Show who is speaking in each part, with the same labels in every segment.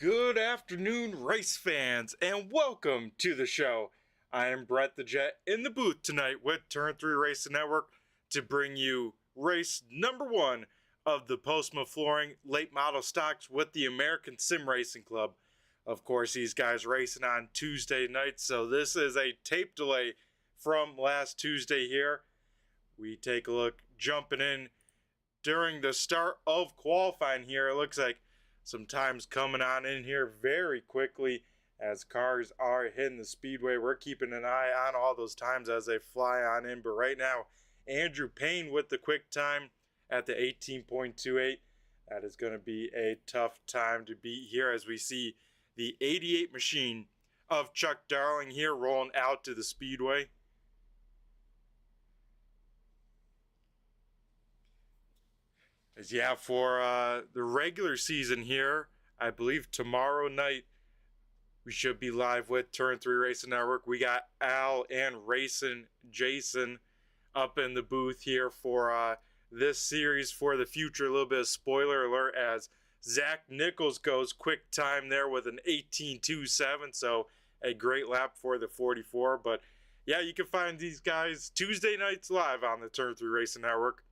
Speaker 1: Good afternoon, race fans, and welcome to the show. I am Brett the Jet in the booth tonight with Turn 3 Racing Network to bring you race number 1 of the Postma Flooring Late Model Stocks with the American Sim Racing Club. Of course, these guys racing on Tuesday night, so this is a tape delay from last Tuesday here. We take a look jumping in during the start of qualifying here. It looks like some times coming on in here very quickly as cars are hitting the speedway. We're keeping an eye on all those times as they fly on in. But right now, Andrew Payne with the quick time at the 18.28. That is going to be a tough time to beat here as we see the 88 machine of Chuck Darling here rolling out to the speedway. As yeah, for the regular season here, I believe tomorrow night we should be live with Turn 3 Racing Network. We got Al and Racing Jason up in the booth here for this series for the future. A little bit of spoiler alert as Zach Nichols goes quick time there with an 18.27, so a great lap for the 44. But yeah, you can find these guys Tuesday nights live on the Turn 3 Racing Network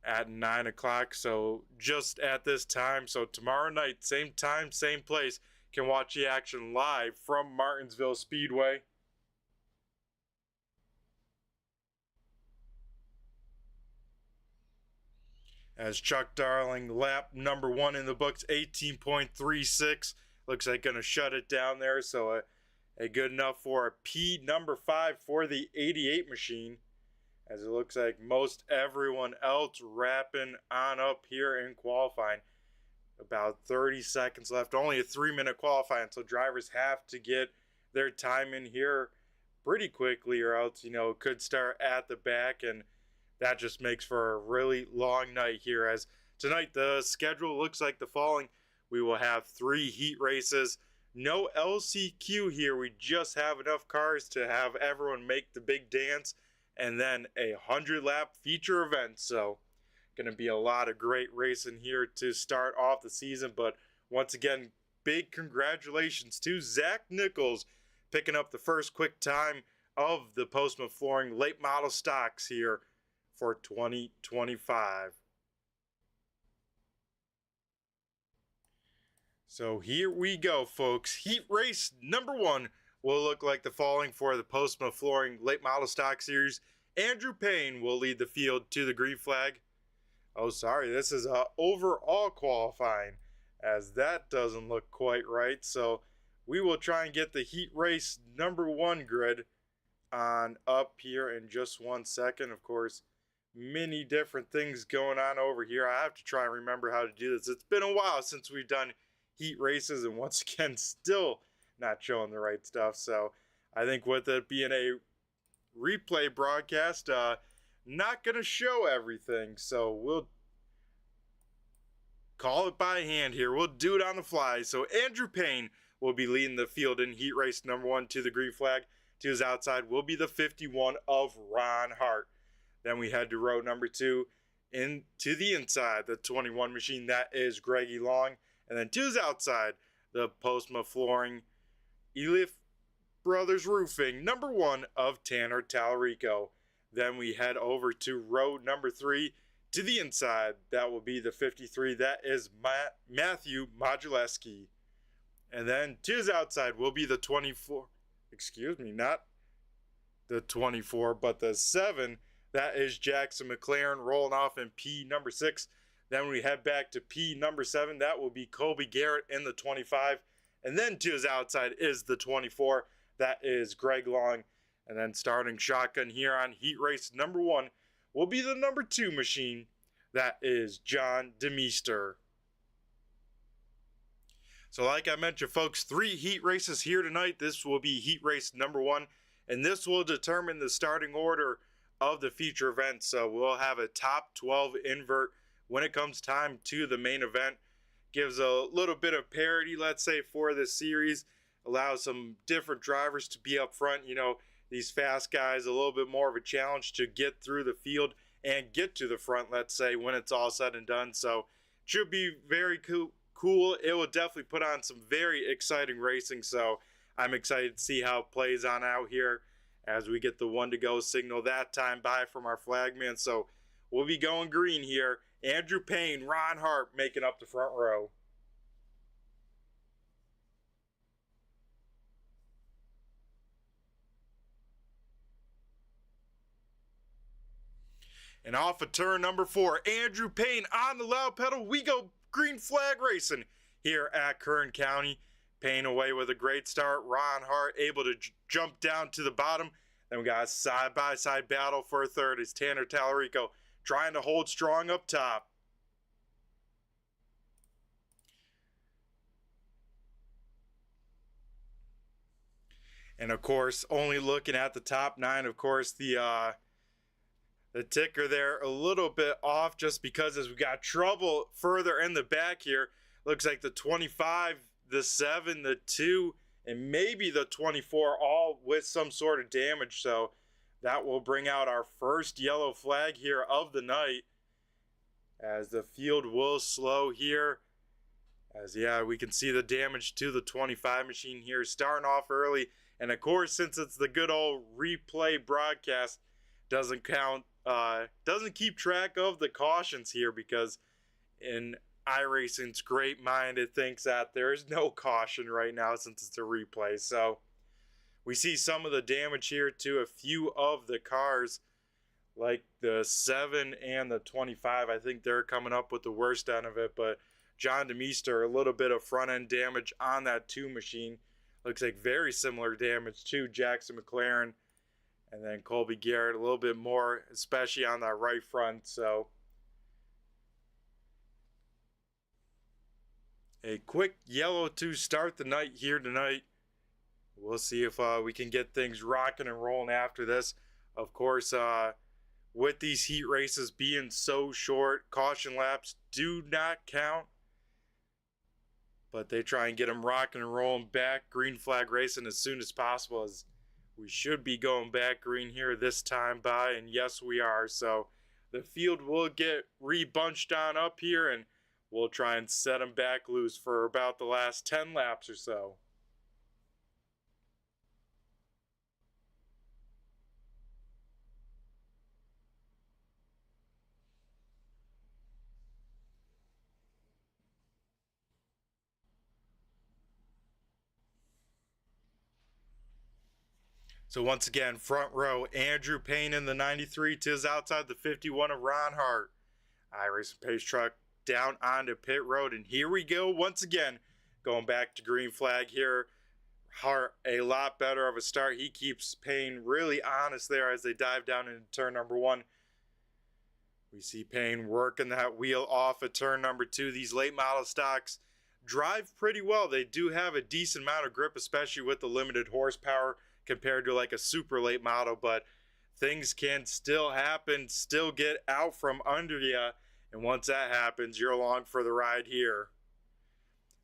Speaker 1: at 9 o'clock, so just at this time. So tomorrow night, same time, same place, can watch the action live from Martinsville Speedway. As Chuck Darling, lap number 1 in the books, 18.36. Looks like going to shut it down there, so a good enough for a P number 5 for the 88 machine. As it looks like most everyone else wrapping on up here in qualifying. About 30 seconds left. Only a 3-minute qualifying, so drivers have to get their time in here pretty quickly or else, it could start at the back, and that just makes for a really long night here. As tonight the schedule looks like the following. We will have 3 heat races. No LCQ here. We just have enough cars to have everyone make the big dance. And then a 100-lap feature event. So going to be a lot of great racing here to start off the season. But once again, big congratulations to Zach Nichols picking up the first quick time of the Postma Flooring Late Model Stocks here for 2025. So here we go, folks. Heat race number 1 will look like the following for the Postma Flooring Late Model Stock Series. Andrew Payne will lead the field to the green flag. Oh, sorry, this is overall qualifying, as that doesn't look quite right. So we will try and get the heat race number 1 grid on up here in just 1 second. Of course, many different things going on over here. I have to try and remember how to do this. It's been a while since we've done heat races, and once again, still not showing the right stuff. So I think with it being a replay broadcast, not gonna show everything, so we'll call it by hand here. We'll do it on the fly. So Andrew Payne will be leading the field in heat race number 1 to the green flag. To his outside will be the 51 of Ron Hart. Then we head to row number 2 into the inside, the 21 machine, that is Greggy Long. And then to his outside, the Postma Flooring Elif Brothers Roofing, number 1 of Tanner Tallarico. Then we head over to row number 3 to the inside. That will be the 53. That is Matthew Moduleski. And then to his outside will be the 24. Excuse me, not the 24, but the 7. That is Jackson McLaren rolling off in P number 6. Then we head back to P number 7. That will be Colby Garrett in the 25. And then to his outside is the 24. That is Greg Long. And then starting shotgun here on heat race number 1 will be the number 2 machine. That is John DeMeester. So like I mentioned, folks, 3 heat races here tonight. This will be heat race number 1. And this will determine the starting order of the feature event. So we'll have a top 12 invert when it comes time to the main event. Gives a little bit of parity, let's say, for this series. Allows some different drivers to be up front. You know, these fast guys, a little bit more of a challenge to get through the field and get to the front, let's say, when it's all said and done. So should be very cool. It will definitely put on some very exciting racing. So I'm excited to see how it plays on out here as we get the 1 to go signal that time by from our flagman. So we'll be going green here. Andrew Payne, Ron Hart making up the front row. And off of turn number 4, Andrew Payne on the loud pedal. We go green flag racing here at Kern County. Payne away with a great start. Ron Hart able to jump down to the bottom. Then we got a side-by-side battle for a third as Tanner Tallarico trying to hold strong up top. And of course, only looking at the top 9, of course, the ticker there a little bit off just because as we got trouble further in the back here. Looks like the 25, the 7, the 2, and maybe the 24 all with some sort of damage. So that will bring out our first yellow flag here of the night as the field will slow here. As yeah, we can see the damage to the 25 machine here starting off early. And of course, since it's the good old replay broadcast, doesn't count, doesn't keep track of the cautions here because in iRacing's great mind, it thinks that there is no caution right now since it's a replay. So we see some of the damage here to a few of the cars, like the 7 and the 25. I think they're coming up with the worst end of it, but John DeMeester, a little bit of front end damage on that 2 machine. Looks like very similar damage to Jackson McLaren. And then Colby Garrett, a little bit more, especially on that right front. So a quick yellow to start the night here tonight. We'll see if we can get things rocking and rolling after this. Of course, with these heat races being so short, caution laps do not count. But they try and get them rocking and rolling back, green flag racing as soon as possible, as we should be going back green here this time by, and yes, we are. So the field will get rebunched on up here, and we'll try and set them back loose for about the last 10 laps or so. So once again, front row, Andrew Payne in the 93 to his outside, the 51 of Ron Hart. iRacing pace truck down onto pit road, and here we go once again, going back to green flag here. Hart a lot better of a start. He keeps Payne really honest there as they dive down into turn number 1. We see Payne working that wheel off at turn number 2. These late model stocks drive pretty well. They do have a decent amount of grip, especially with the limited horsepower compared to like a super late model, but things can still happen, still get out from under you, and once that happens, you're along for the ride here.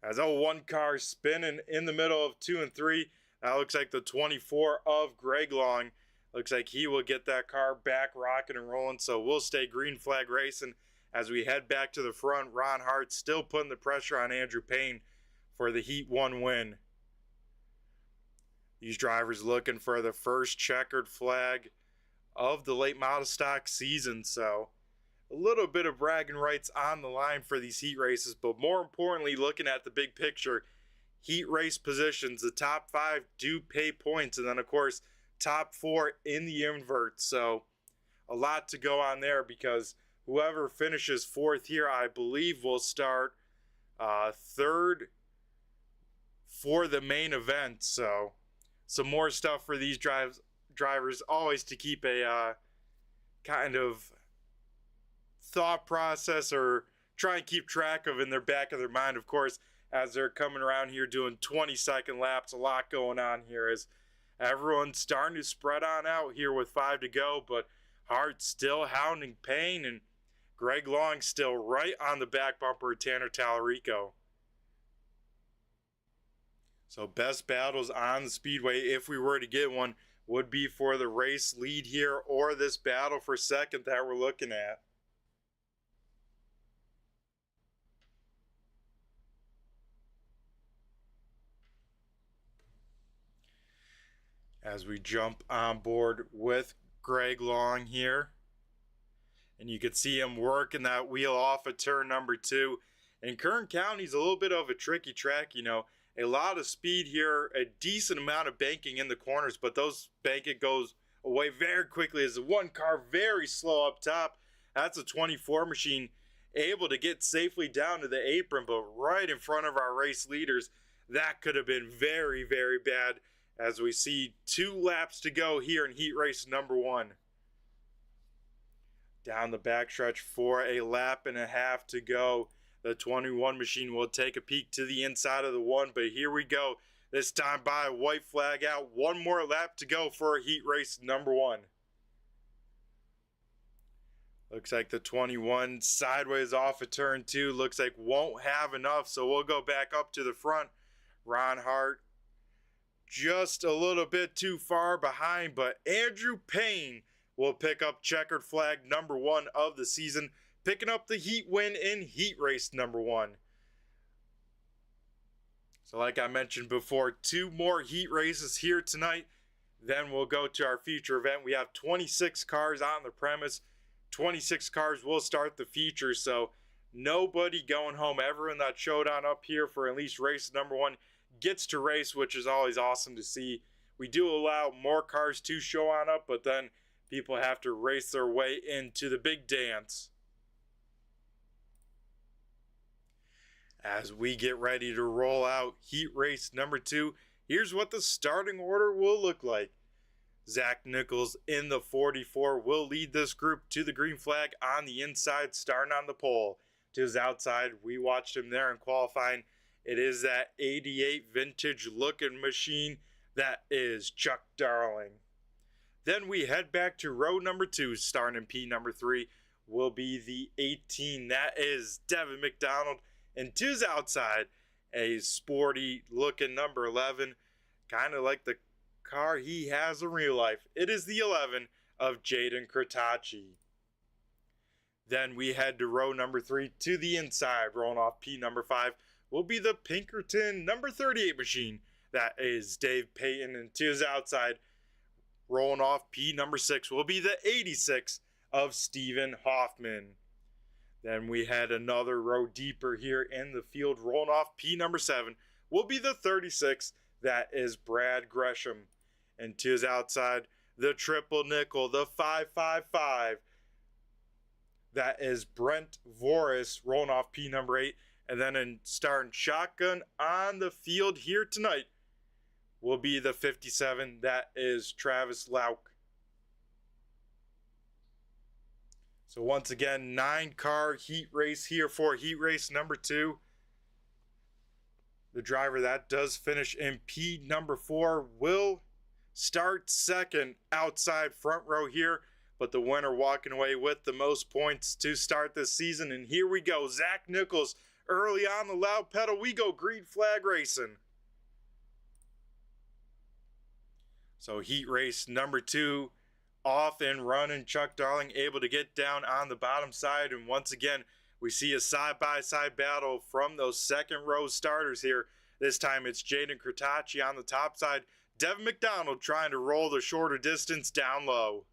Speaker 1: As one car spinning in the middle of 2 and 3, that looks like the 24 of Greg Long. Looks like he will get that car back rocking and rolling, so we'll stay green flag racing as we head back to the front. Ron Hart still putting the pressure on Andrew Payne for the Heat 1 win. These drivers looking for the first checkered flag of the late model stock season, so a little bit of bragging rights on the line for these heat races, but more importantly, looking at the big picture, heat race positions, the top 5 do pay points, and then of course top 4 in the invert. So a lot to go on there, because whoever finishes 4th here, I believe, will start 3rd for the main event. So some more stuff for these drivers always to keep a kind of thought process or try and keep track of in their back of their mind, of course, as they're coming around here doing 20-second laps. A lot going on here as everyone's starting to spread on out here with 5 to go, but Hart still hounding Payne, and Greg Long still right on the back bumper of Tanner Tallarico. So best battles on the speedway, if we were to get one, would be for the race lead here or this battle for second that we're looking at. As we jump on board with Greg Long here, and you can see him working that wheel off at turn number 2. And Kern County's a little bit of a tricky track, you know, a lot of speed here, a decent amount of banking in the corners, but those banking goes away very quickly as the one car very slow up top. That's a 24 machine able to get safely down to the apron, but right in front of our race leaders. That could have been very, very bad, as we see 2 laps to go here in heat race number 1. Down the backstretch for a lap and a half to go. The 21 machine will take a peek to the inside of the 1, but here we go. This time by a white flag out. 1 more lap to go for heat race number 1. Looks like the 21 sideways off of turn 2. Looks like won't have enough, so we'll go back up to the front. Ron Hart just a little bit too far behind, but Andrew Payne will pick up checkered flag number 1 of the season, picking up the heat win in heat race number 1. So like I mentioned before, 2 more heat races here tonight. Then we'll go to our feature event. We have 26 cars on the premise. 26 cars will start the feature, so nobody going home. Everyone that showed on up here for at least race number 1 gets to race, which is always awesome to see. We do allow more cars to show on up, but then people have to race their way into the big dance. As we get ready to roll out heat race number 2, here's what the starting order will look like. Zach Nichols in the 44 will lead this group to the green flag on the inside, starting on the pole. To his outside, we watched him there in qualifying. It is that 88 vintage looking machine that is Chuck Darling. Then we head back to row number 2, starting in P number 3 will be the 18. That is Devin McDonald. And to his outside, a sporty looking number 11, kind of like the car he has in real life. It is the 11 of Jaden Kratachi. Then we head to row number 3 to the inside, rolling off P number 5 will be the Pinkerton number 38 machine. That is Dave Payton. And to his outside, rolling off P number 6 will be the 86 of Stephen Hoffman. Then we had another row deeper here in the field, rolling off P number 7 will be the 36. That is Brad Gresham. And to his outside, the triple nickel, the 555. That is Brent Voris, rolling off P number 8. And then in starting shotgun on the field here tonight will be the 57. That is Travis Lauk. So once again, 9-car heat race here for heat race number 2. The driver that does finish in P number 4 will start second outside front row here, but the winner walking away with the most points to start this season. And here we go, Zach Nichols early on the loud pedal. We go green flag racing. So heat race number 2 off and running. Chuck Darling able to get down on the bottom side, and once again we see a side-by-side battle from those second row starters here. This time it's Jaden Kurtachi on the top side, Devin McDonald trying to roll the shorter distance down low.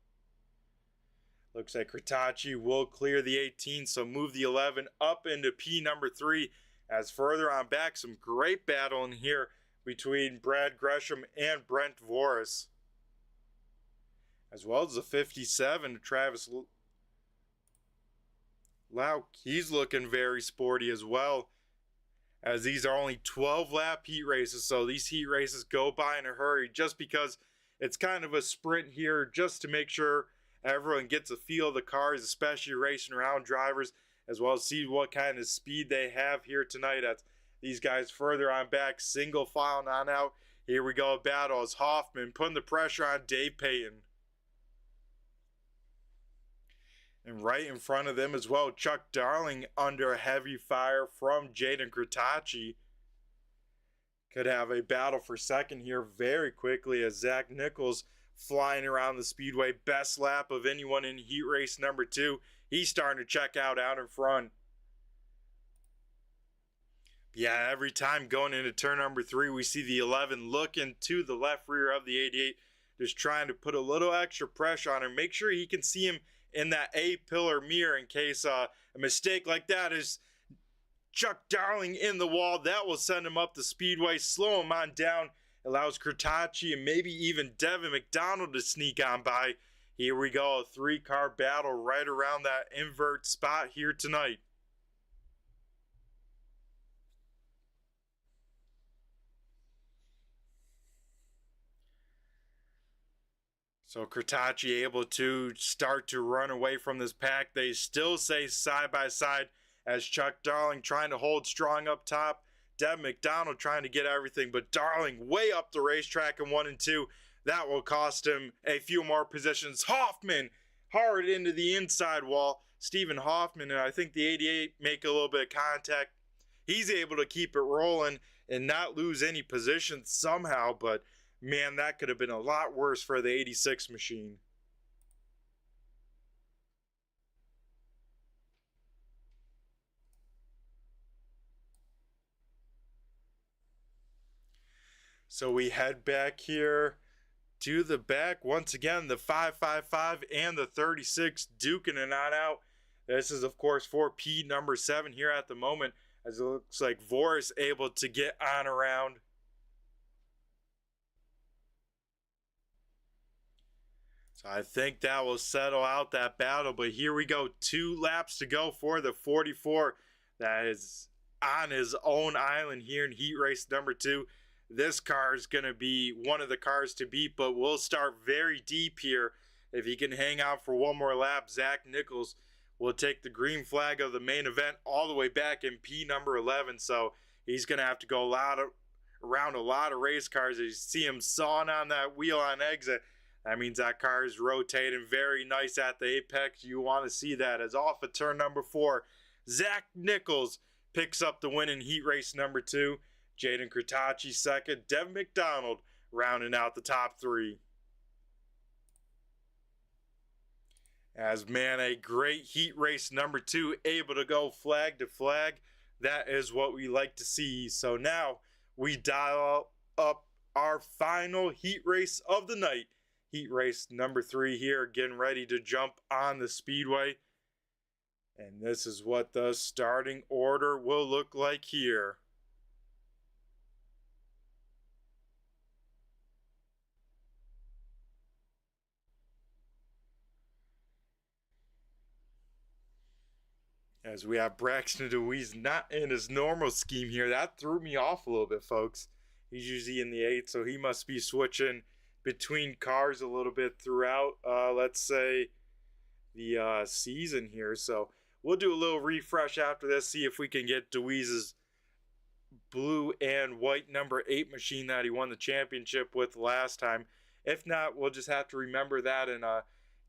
Speaker 1: Looks like Kurtachi will clear the 18, so move the 11 up into P number 3. As further on back, some great battle in here between Brad Gresham and Brent Voris, as well as the 57, Travis Lauk. He's looking very sporty as well, as these are only 12 lap heat races, so these heat races go by in a hurry just because it's kind of a sprint here just to make sure everyone gets a feel of the cars, especially racing around drivers, as well as see what kind of speed they have here tonight. As these guys further on back, single filing on out. Here we go, battle as Hoffman putting the pressure on Dave Payton. And right in front of them as well, Chuck Darling under a heavy fire from Jaden Kurtachi. Could have a battle for second here very quickly, as Zach Nichols flying around the speedway. Best lap of anyone in heat race number 2. He's starting to check out in front. Yeah, every time going into turn number 3, we see the 11 looking to the left rear of the 88, just trying to put a little extra pressure on him. Make sure he can see him in that A-pillar mirror in case a mistake like that is Chuck Darling in the wall. That will send him up the speedway, slow him on down, allows Kurtachi and maybe even Devin McDonald to sneak on by. Here we go, a 3-car battle right around that invert spot here tonight. So Kurtachi able to start to run away from this pack. They still say side by side, as Chuck Darling trying to hold strong up top. Devin McDonald trying to get everything, but Darling way up the racetrack in 1 and 2. That will cost him a few more positions. Hoffman hard into the inside wall. Stephen Hoffman, and I think the 88 make a little bit of contact. He's able to keep it rolling and not lose any positions somehow, but man, that could have been a lot worse for the 86 machine. So we head back here to the back. Once again, the 555 and the 36 duking it on out. This is, of course, for P number 7 here at the moment, as it looks like Voris able to get on around. So I think that will settle out that battle. But here we go. 2 laps to go for the 44. That is on his own island here in heat race number 2. This car is going to be one of the cars to beat, but we'll start very deep here. If he can hang out for one more lap, Zach Nichols will take the green flag of the main event all the way back in P number 11. So he's going to have to go around a lot of race cars. As you see him sawing on that wheel on exit, that means that car is rotating very nice at the apex. You want to see that. As off of turn number 4, Zach Nichols picks up the win in heat race number 2. Jaden Kurtachi second. Devin McDonald rounding out the top 3. As man, a great heat race number 2, able to go flag to flag. That is what we like to see. So now we dial up our final heat race of the night. Heat race number 3 here, getting ready to jump on the speedway. And this is what the starting order will look like here. As we have Braxton DeWeese not in his normal scheme here. That threw me off a little bit, folks. He's usually in the 8, so he must be switching between cars a little bit throughout, let's say, the season here. So we'll do a little refresh after this, see if we can get Deweese's blue and white number 8 machine that he won the championship with last time. If not, we'll just have to remember that and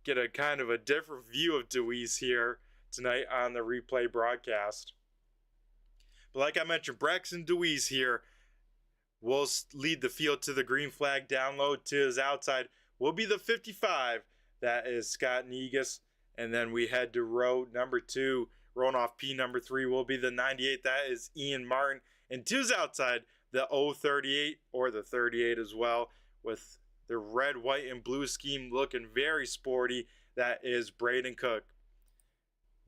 Speaker 1: get a kind of a different view of Deweese here tonight on the replay broadcast. But like I mentioned, Braxton Deweese here will lead the field to the green flag. Down low to his outside will be the 55. That is Scott Negus. And then we head to row number 2. Rolling off P number 3 will be the 98. That is Ian Martin. And to his outside, the 038 or the 38 as well, with the red, white, and blue scheme looking very sporty. That is Braden Cook.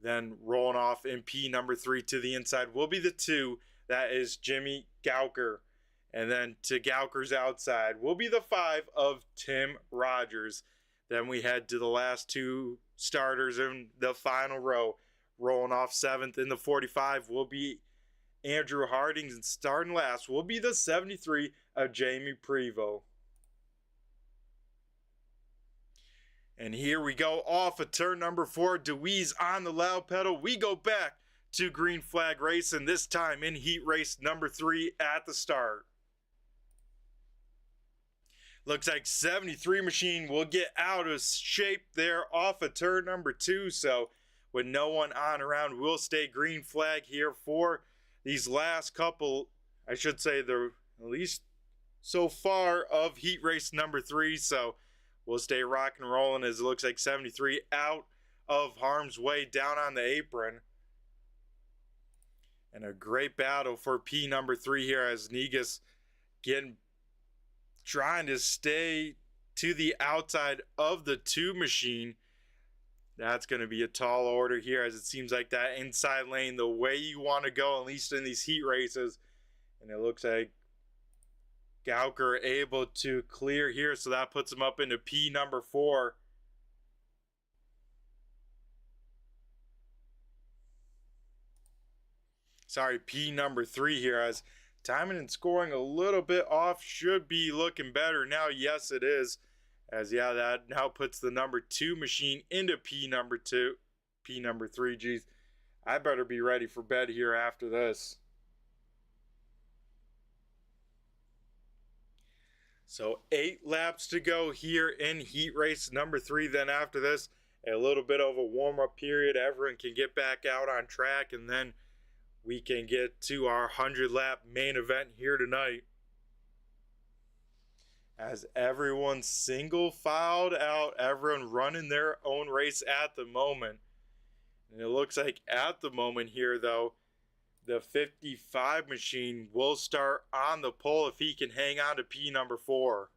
Speaker 1: Then rolling off in P number 3 to the inside will be the 2. That is Jimmy Gauker. And then to Gauker's outside will be the 5 of Tim Rogers. Then we head to the last 2 starters in the final row. Rolling off 7th in the 45 will be Andrew Hardings. And starting last will be the 73 of Jamie Prevost. And here we go off of turn number 4. Deweese on the loud pedal. We go back to green flag racing, this time in heat race number 3 at the start. Looks like 73 machine will get out of shape there off of turn number 2. So with no one on around, we'll stay green flag here for these last couple, I should say, the at least so far of heat race number 3. So we'll stay rock and rolling as it looks like 73 out of harm's way down on the apron. And a great battle for P number 3 here as Negus trying to stay to the outside of the 2 machine. That's going to be a tall order here as it seems like that inside lane, the way you want to go, at least in these heat races. And it looks like Gauker able to clear here, so that puts him up into P number 4. Sorry, P number 3 here as timing and scoring a little bit off. Should be looking better now. Yes, it is. As yeah, that now puts the number 2 machine into P number 3. Geez, I better be ready for bed here after this. So 8 laps to go here in heat race number 3. Then after this, a little bit of a warm-up period. Everyone can get back out on track, and then we can get to our 100-lap main event here tonight. As everyone single filed out, everyone running their own race at the moment. And it looks like at the moment here, though, the 55 machine will start on the pole if he can hang on to P number 4.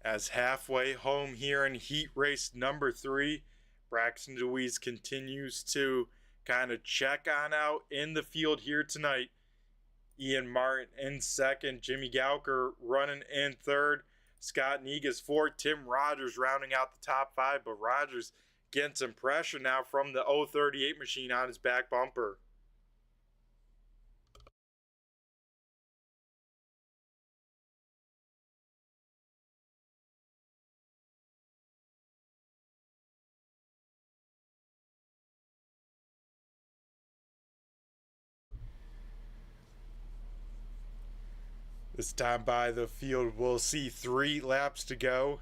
Speaker 1: As halfway home here in heat race number 3, Braxton Deweese continues to kind of check on out in the field here tonight. Ian Martin in second, Jimmy Gauker running in third, Scott Negus fourth, Tim Rogers rounding out the top 5, but Rogers getting some pressure now from the 038 machine on his back bumper. This time by the field, we'll see 3 laps to go.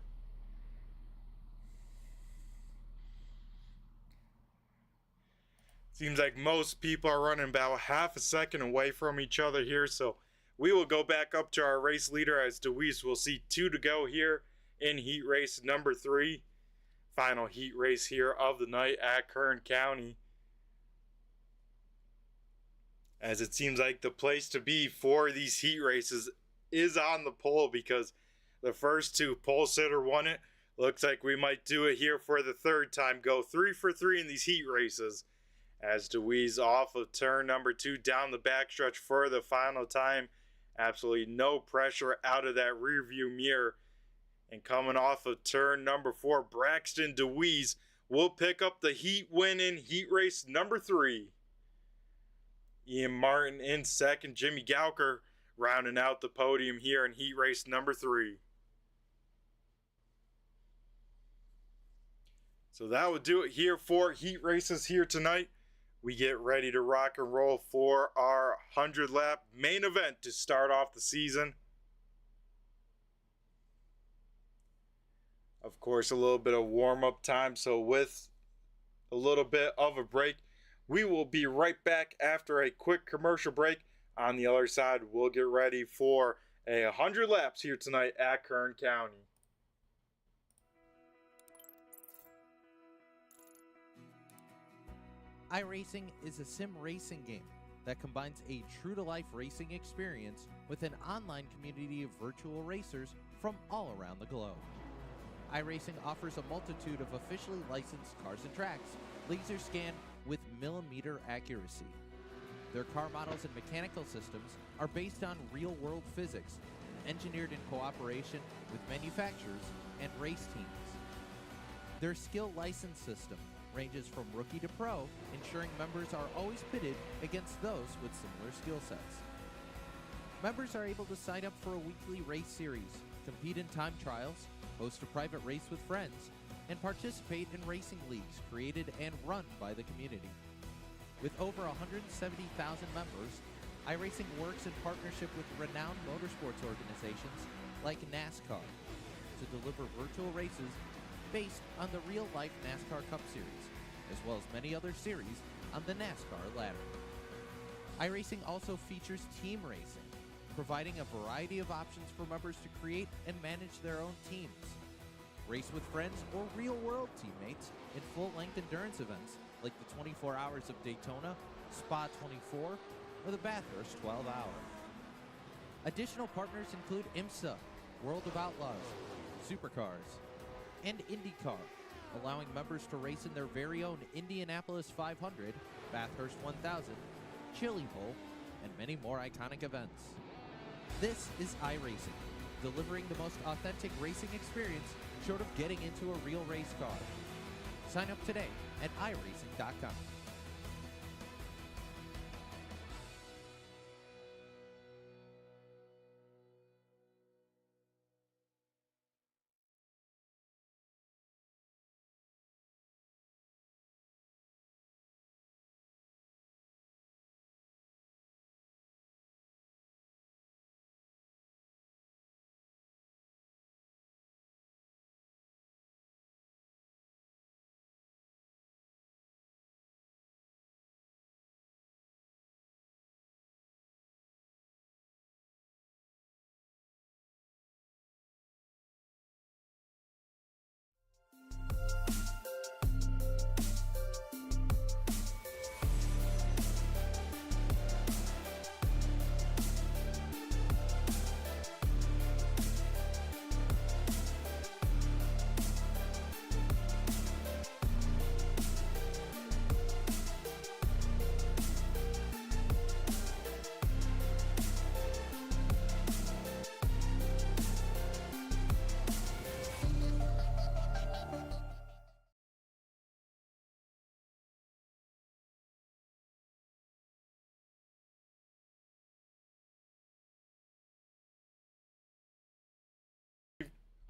Speaker 1: Seems like most people are running about half a second away from each other here, so we will go back up to our race leader as Deweese. We'll see 2 to go here in heat race number 3. Final heat race here of the night at Kern County. As it seems like the place to be for these heat races is on the pole, because the first 2 pole sitter won it. Looks like we might do it here for the 3rd time. Go 3 for 3 in these heat races. As Deweese off of turn number 2 down the backstretch for the final time. Absolutely no pressure out of that rear view mirror. And coming off of turn number 4, Braxton DeWeese will pick up the heat win in heat race number 3. Ian Martin in second, Jimmy Gowker rounding out the podium here in heat race number 3. So that would do it here for heat races here tonight. We get ready to rock and roll for our 100 lap main event to start off the season. Of course, a little bit of warm-up time, so with a little bit of a break, we will be right back after a quick commercial break. On the other side, we'll get ready for 100 laps here tonight at Kern County.
Speaker 2: iRacing is a sim racing game that combines a true-to-life racing experience with an online community of virtual racers from all around the globe. iRacing offers a multitude of officially licensed cars and tracks, laser scanned with millimeter accuracy. Their car models and mechanical systems are based on real-world physics, engineered in cooperation with manufacturers and race teams. Their skill license system ranges from rookie to pro, ensuring members are always pitted against those with similar skill sets. Members are able to sign up for a weekly race series, compete in time trials, host a private race with friends, and participate in racing leagues created and run by the community. With over 170,000 members, iRacing works in partnership with renowned motorsports organizations like NASCAR to deliver virtual races based on the real-life NASCAR Cup Series, as well as many other series on the NASCAR ladder. iRacing also features team racing, providing a variety of options for members to create and manage their own teams. Race with friends or real-world teammates in full-length endurance events like the 24 Hours of Daytona, Spa 24, or the Bathurst 12 Hour. Additional partners include IMSA, World of Outlaws, Supercars, and IndyCar, allowing members to race in their very own Indianapolis 500, Bathurst 1000, Chili Bowl, and many more iconic events. This is iRacing, delivering the most authentic racing experience short of getting into a real race car. Sign up today at iRacing.com.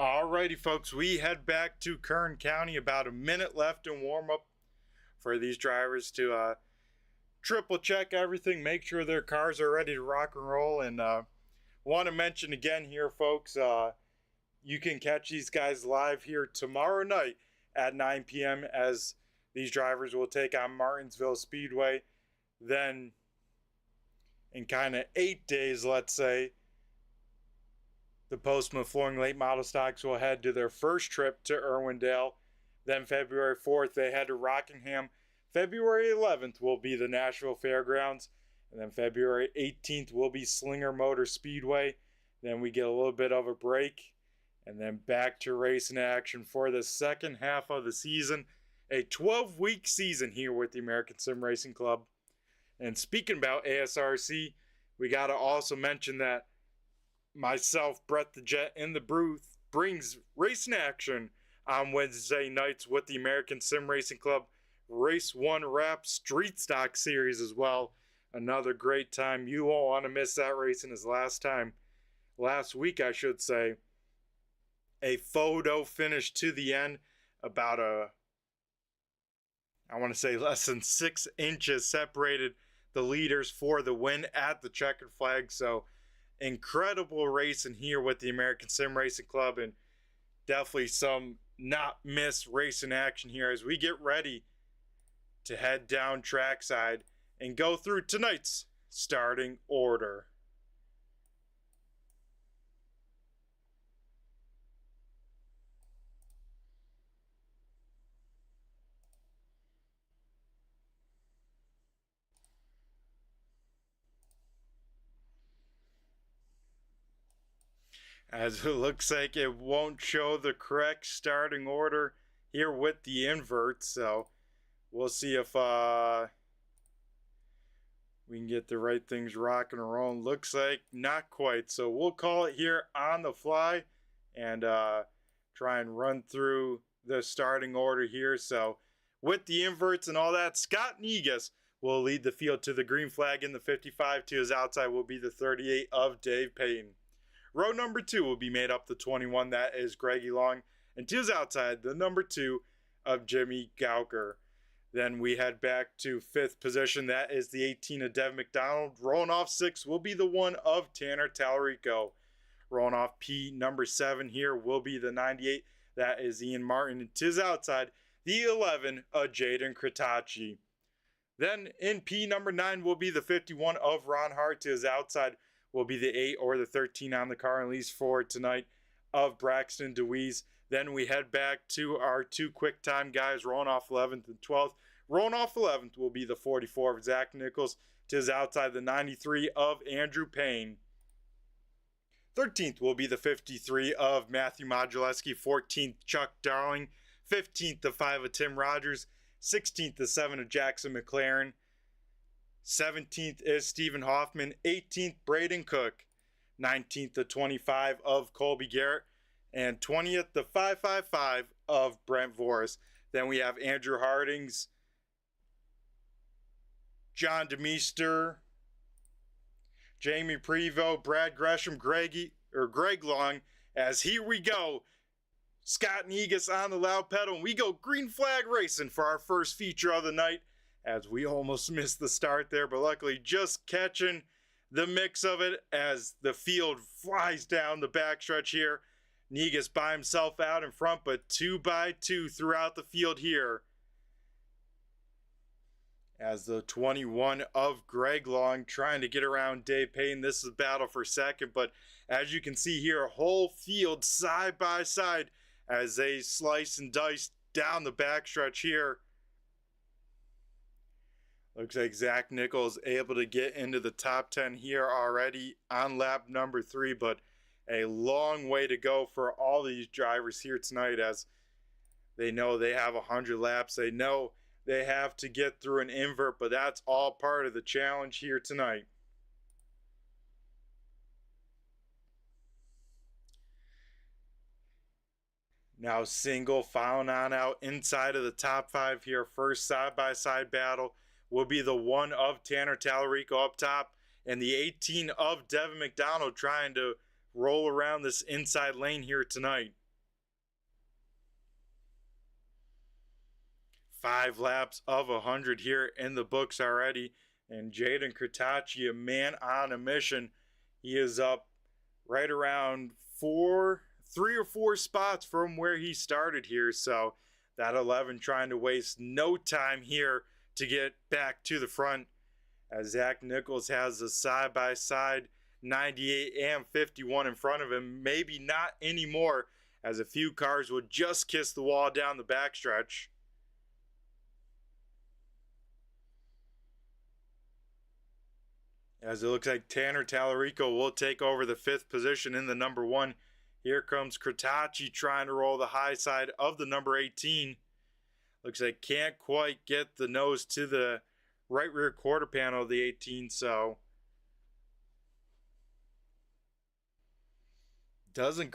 Speaker 1: Alrighty, folks, we head back to Kern County. About a minute left in warm-up for these drivers to triple check everything, make sure their cars are ready to rock and roll. And want to mention again here, folks, you can catch these guys live here tomorrow night at 9 p.m. as these drivers will take on Martinsville Speedway. Then in kind of 8 days, let's say, the Postma Flooring Late Model Stocks will head to their first trip to Irwindale. Then February 4th, they head to Rockingham. February 11th will be the Nashville Fairgrounds. And then February 18th will be Slinger Motor Speedway. Then we get a little bit of a break. And then back to racing action for the second half of the season. A 12-week season here with the American Sim Racing Club. And speaking about ASRC, we got to also mention that myself, Brett the Jet, in the booth brings racing action on Wednesday nights with the American Sim Racing Club Race 1 Wrap Street Stock Series as well. Another great time. You won't want to miss that racing as last week I should say. A photo finish to the end, about I want to say less than 6 inches separated the leaders for the win at the checkered flag. So incredible racing here with the American Sim Racing Club, and definitely some not miss racing action here as we get ready to head down trackside and go through tonight's starting order. As it looks like it won't show the correct starting order here with the invert, so we'll see if we can get the right things rocking and rolling. Looks like not quite, so we'll call it here on the fly and try and run through the starting order here. So with the inverts and all that, Scott Negus will lead the field to the green flag in the 55. To his outside will be the 38 of Dave Payton. Row number 2 will be made up the 21, that is Greggy Long, and to his outside, the number 2 of Jimmy Gauker. Then we head back to 5th position, that is the 18 of Dev McDonald. Rolling off 6 will be the 1 of Tanner Tallarico. Rolling off P number 7 here will be the 98, that is Ian Martin, and to his outside, the 11 of Jaden Kritachi. Then in P number 9 will be the 51 of Ron Hart. To his outside will be the 8 or the 13 on the car and lease for tonight of Braxton DeWeese. Then we head back to our 2 quick time guys rolling off 11th and 12th. Rolling off 11th will be the 44 of Zach Nichols. To his outside, the 93 of Andrew Payne. 13th will be the 53 of Matthew Modulewski. 14th, Chuck Darling. 15th, the 5 of Tim Rogers. 16th, the 7 of Jackson McLaren. 17th is Stephen Hoffman. 18th, Braden Cook. 19th, the 25 of Colby Garrett. And 20th, the 555 of Brent Voris. Then we have Andrew Hardings, John DeMeester, Jamie Prevost, Brad Gresham, Greg Long. As here we go, Scott Negus on the loud pedal, and we go green flag racing for our first feature of the night. As we almost missed the start there, but luckily just catching the mix of it as the field flies down the backstretch here. Negus by himself out in front, but 2 by 2 throughout the field here. As the 21 of Greg Long trying to get around Dave Payne. This is a battle for second, but as you can see here, a whole field side by side as they slice and dice down the backstretch here. Looks like Zach Nichols able to get into the top 10 here already on lap number 3, but a long way to go for all these drivers here tonight as they know they have 100 laps. They know they have to get through an invert, but that's all part of the challenge here tonight. Now single filing on out inside of the top 5 here. First side-by-side battle will be the 1 of Tanner Tallarico up top and the 18 of Devin McDonald trying to roll around this inside lane here tonight. 5 laps of 100 here in the books already, and Jaden Kritachi, a man on a mission. He is up right around 3 or 4 spots from where he started here, so that 11 trying to waste no time here to get back to the front, as Zach Nichols has the side-by-side 98 and 51 in front of him. Maybe not anymore, as a few cars will just kiss the wall down the backstretch. As it looks like Tanner Tallarico will take over the 5th position in the number 1. Here comes Kritachi trying to roll the high side of the number 18. Looks like can't quite get the nose to the right rear quarter panel of the 18, so doesn't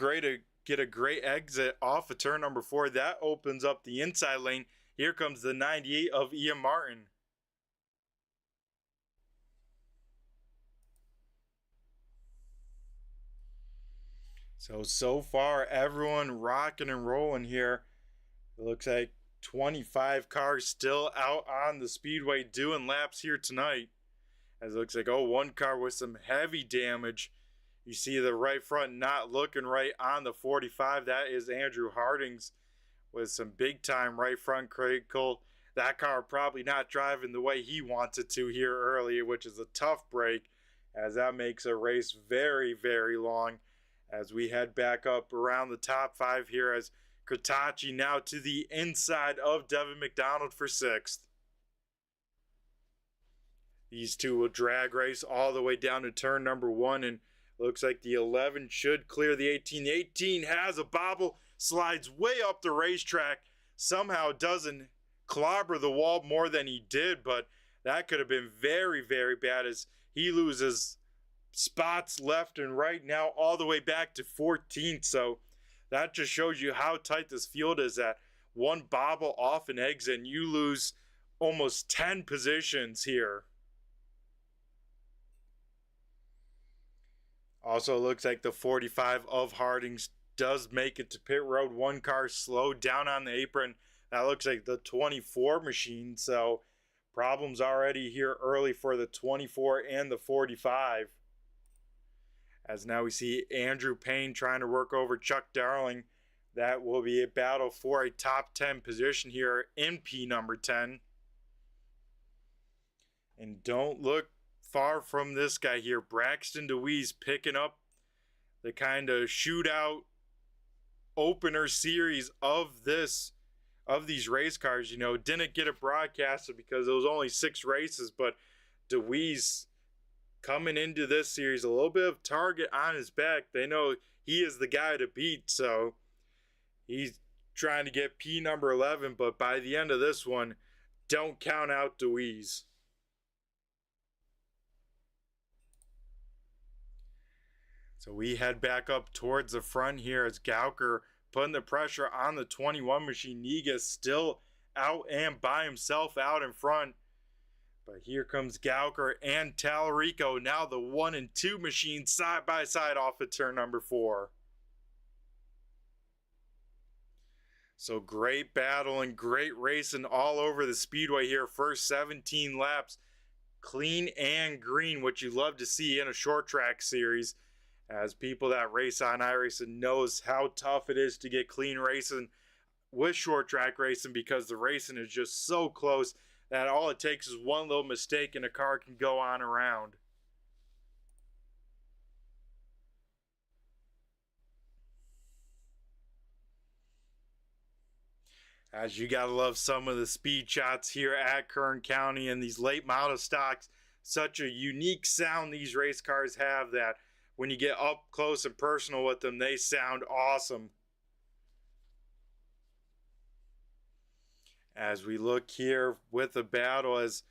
Speaker 1: get a great exit off of turn number 4. That opens up the inside lane. Here comes the 98 of Ian Martin. So far, everyone rocking and rolling here. It looks like 25 cars still out on the speedway doing laps here tonight. As it looks like, one car with some heavy damage. You see the right front not looking right on the 45. That is Andrew Harding's with some big time right front critical. That car probably not driving the way he wants it to here early, which is a tough break, as that makes a race very, very long. As we head back up around the top 5 here, as Kratachi now to the inside of Devin McDonald for 6th. These two will drag race all the way down to turn number 1, and looks like the 11 should clear the 18. The 18 has a bobble, slides way up the racetrack, somehow doesn't clobber the wall more than he did, but that could have been very, very bad as he loses spots left and right now all the way back to 14th. So that just shows you how tight this field is. At one bobble off an exit and you lose almost 10 positions here. Also looks like the 45 of Harding's does make it to pit road. One car slowed down on the apron. That looks like the 24 machine. So problems already here early for the 24 and the 45. As now we see Andrew Payne trying to work over Chuck Darling. That will be a battle for a top 10 position here in P number 10. And don't look far from this guy here, Braxton DeWeese, picking up the kind of shootout opener series of these race cars. You know, didn't get it broadcasted because it was only 6 races, but DeWeese coming into this series, a little bit of target on his back. They know he is the guy to beat, so he's trying to get P number 11, but by the end of this one, don't count out DeWeese. So we head back up towards the front here as Gauker putting the pressure on the 21 machine. Niga still out and by himself out in front. But here comes Gauker and Tallarico. Now the 1 and 2 machine side by side off of turn number 4. So great battle and great racing all over the speedway here. First 17 laps, clean and green, which you love to see in a short track series. As people that race on iRacing knows how tough it is to get clean racing with short track racing, because the racing is just so close that all it takes is one little mistake and a car can go on around. As you gotta love some of the speed shots here at Kern County and these late model stocks. Such a unique sound these race cars have that when you get up close and personal with them, they sound awesome. As we look here with the battle, as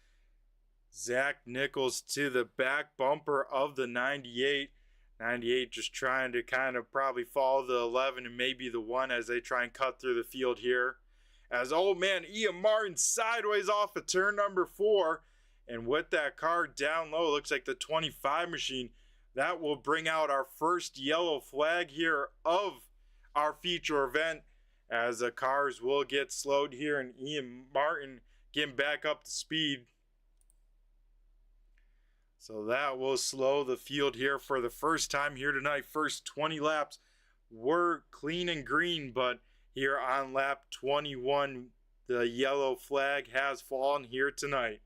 Speaker 1: Zach Nichols to the back bumper of the 98. 98 just trying to kind of probably follow the 11 and maybe the 1 as they try and cut through the field here. As old man Ian Martin sideways off of turn number 4. And with that car down low, looks like the 25 machine. That will bring out our first yellow flag here of our feature event, as the cars will get slowed here and Ian Martin getting back up to speed. So that will slow the field here for the first time here tonight. First 20 laps were clean and green, but here on lap 21, the yellow flag has fallen here tonight.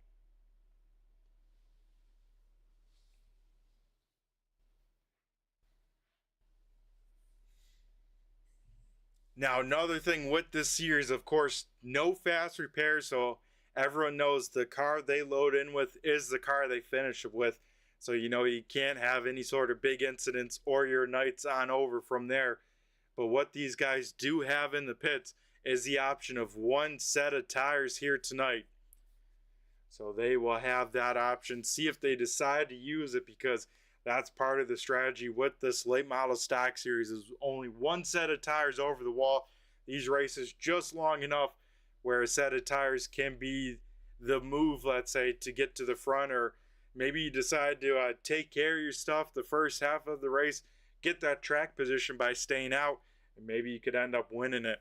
Speaker 1: Now, another thing with this series, of course, no fast repairs, so everyone knows the car they load in with is the car they finish with. So, you know, you can't have any sort of big incidents or your night's on over from there. But what these guys do have in the pits is the option of 1 set of tires here tonight. So they will have that option. See if they decide to use it, because That's part of the strategy with this late model stock series is only one set of tires over the wall. These races just long enough where a set of tires can be the move, let's say, to get to the front, or maybe you decide to take care of your stuff the first half of the race, get that track position by staying out, and maybe you could end up winning it.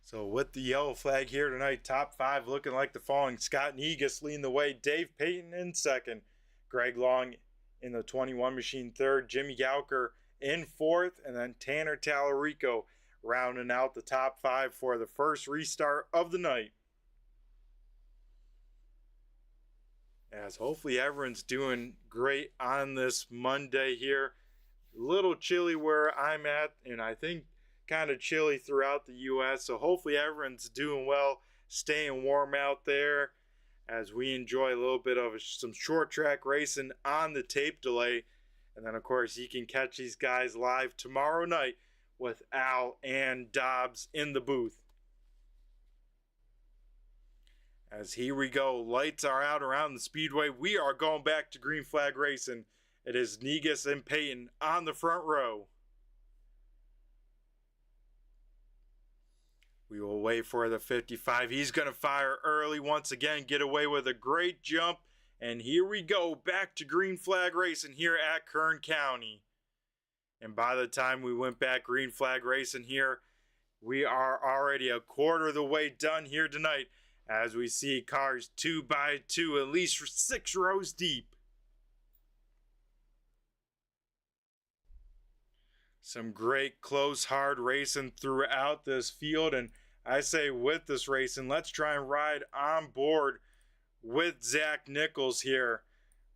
Speaker 1: So with the yellow flag here tonight, top 5 looking like the following. Scott Negus leading the way, Dave Payton in second, Greg Long in the 21 machine third, Jimmy Gowker in fourth, and then Tanner Tallarico rounding out the top 5 for the first restart of the night. As hopefully everyone's doing great on this Monday here. A little chilly where I'm at, and I think kind of chilly throughout the U.S. So hopefully everyone's doing well, staying warm out there as we enjoy a little bit of some short track racing on the tape delay. And then, of course, you can catch these guys live tomorrow night with Al and Dobbs in the booth. As here we go, lights are out around the speedway. We are going back to green flag racing. It is Negus and Payton on the front row. We will wait for the 55. He's going to fire early once again, get away with a great jump. And here we go, back to green flag racing here at Kern County. And by the time we went back green flag racing here, we are already a quarter of the way done here tonight as we see cars 2 by 2, at least 6 rows deep. Some great close hard racing throughout this field, and I say with this racing, let's try and ride on board with Zach Nichols here.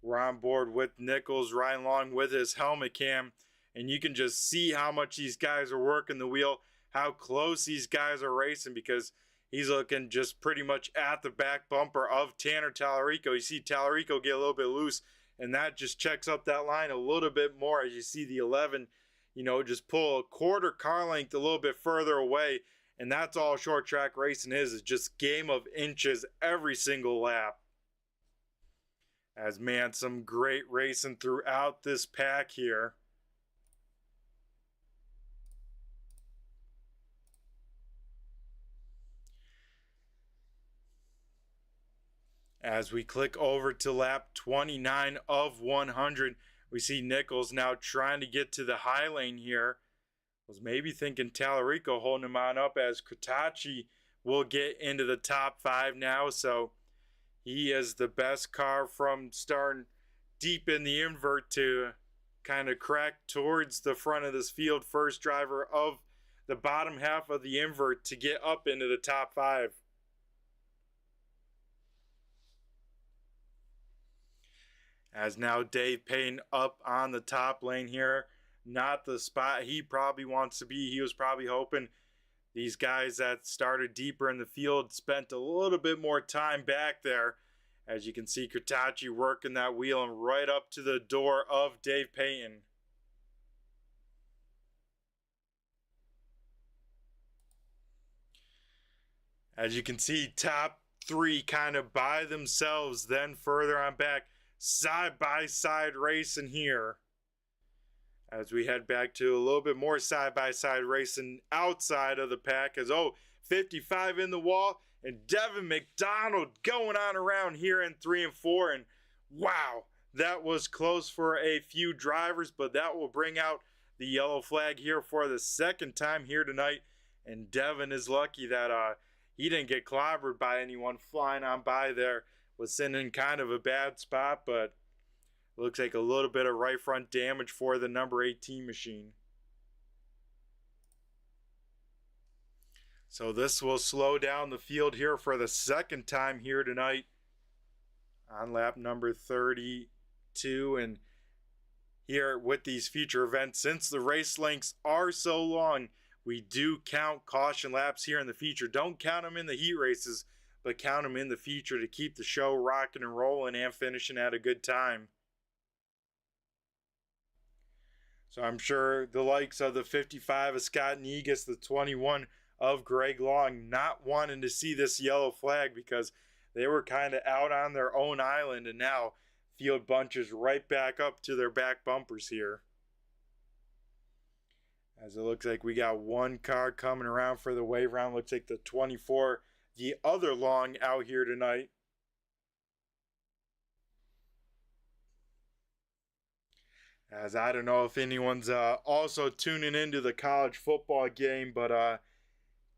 Speaker 1: We're on board with Nichols riding along with his helmet cam, and you can just see how much these guys are working the wheel, how close these guys are racing, because he's looking just pretty much at the back bumper of Tanner Tallarico. You see Tallarico get a little bit loose, and that just checks up that line a little bit more as you see the 11, just pull a quarter car length a little bit further away. And that's all short track racing is just game of inches every single lap. As man, some great racing throughout this pack here. As we click over to lap 29 of 100, we see Nichols now trying to get to the high lane here. Was maybe thinking Tallarico holding him on up as Kutachi will get into the top 5 now. So he is the best car from starting deep in the invert to kind of crack towards the front of this field. First driver of the bottom half of the invert to get up into the top 5. As now Dave Payton up on the top lane here. Not the spot he probably wants to be. He was probably hoping these guys that started deeper in the field spent a little bit more time back there. As you can see, Kutachi working that wheel and right up to the door of Dave Payton. As you can see, top 3 kind of by themselves, then further on back, side-by-side racing here. As we head back to a little bit more side-by-side racing outside of the pack as 55 in the wall, and Devin McDonald going on around here in 3 and 4, and wow, that was close for a few drivers, but that will bring out the yellow flag here for the second time here tonight. And Devin is lucky that he didn't get clobbered by anyone flying on by there. Was sitting in kind of a bad spot, but looks like a little bit of right front damage for the number 18 machine. So this will slow down the field here for the second time here tonight on lap number 32. And here with these feature events, since the race lengths are so long, we do count caution laps here in the feature. Don't count them in the heat races, but count them in the feature to keep the show rocking and rolling and finishing at a good time. So I'm sure the likes of the 55 of Scott Negus, the 21 of Greg Long, not wanting to see this yellow flag because they were kind of out on their own island, and now field bunches right back up to their back bumpers here. As it looks like we got one car coming around for the wave round. Looks like the 24, the other Long, out here tonight. As I don't know if anyone's also tuning into the college football game, but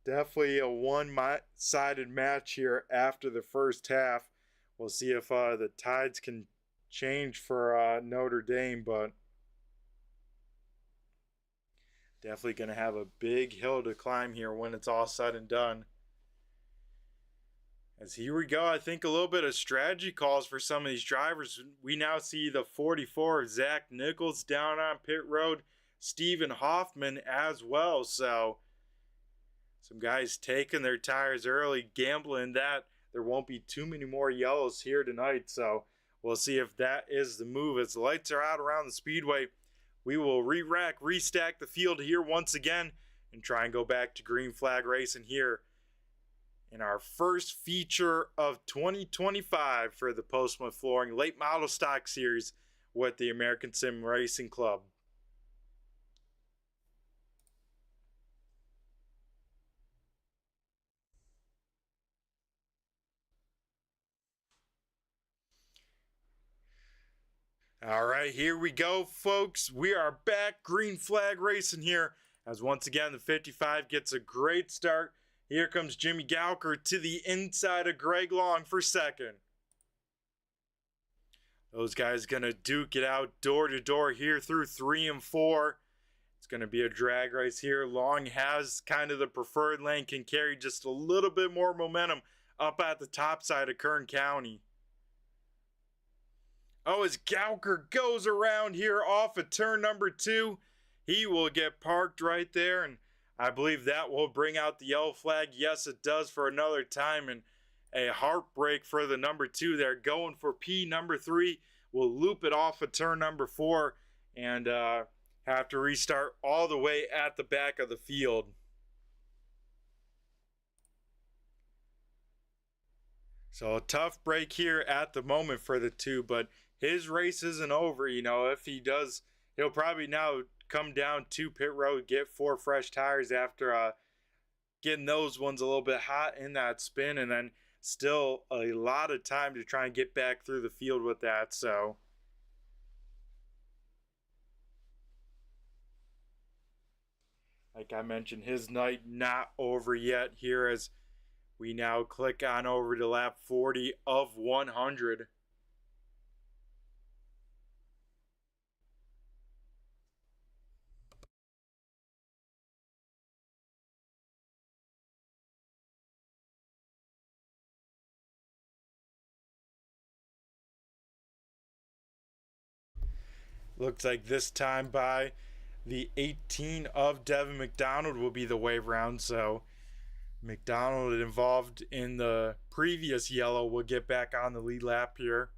Speaker 1: definitely a one-sided match here after the first half. We'll see if the tides can change for Notre Dame, but definitely going to have a big hill to climb here when it's all said and done. As here we go, I think a little bit of strategy calls for some of these drivers. We now see the 44 of Zach Nichols down on pit road, Stephen Hoffman as well. So some guys taking their tires early, gambling that there won't be too many more yellows here tonight. So we'll see if that is the move. As the lights are out around the speedway, we will re-rack, restack the field here once again and try and go back to green flag racing here in our first feature of 2025 for the Postma Flooring Late Model Stock Series with the American Sim Racing Club. All right, here we go, folks. We are back green flag racing here as once again the 55 gets a great start. Here comes Jimmy Gowker to the inside of Greg Long for second. Those guys going to duke it out door to door here through 3 and 4. It's going to be a drag race here. Long has kind of the preferred lane, can carry just a little bit more momentum up at the top side of Kern County. Oh, as Gowker goes around here off of turn number 2, he will get parked right there, and I believe that will bring out the yellow flag. Yes, it does for another time, and a heartbreak for the number 2 there. Going for P number 3. We'll loop it off of turn number 4 and have to restart all the way at the back of the field. So a tough break here at the moment for the 2, but his race isn't over. You know, if he does, he'll probably now come down to pit road, get 4 fresh tires after getting those ones a little bit hot in that spin, and then still a lot of time to try and get back through the field with that. So like I mentioned, his night not over yet here as we now click on over to lap 40 of 100. Looks like this time by the 18 of Devin McDonald will be the wave round. So McDonald, involved in the previous yellow, will get back on the lead lap here.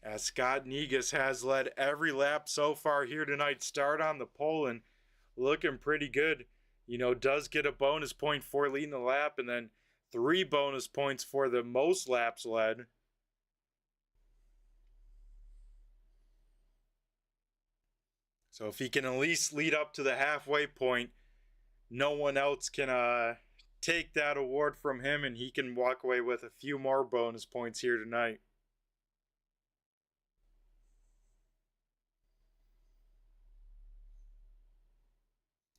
Speaker 1: As Scott Negus has led every lap so far here tonight. Start on the pole and looking pretty good. You know, does get a bonus point for leading the lap, and then 3 bonus points for the most laps led. So if he can at least lead up to the halfway point, no one else can take that award from him, and he can walk away with a few more bonus points here tonight.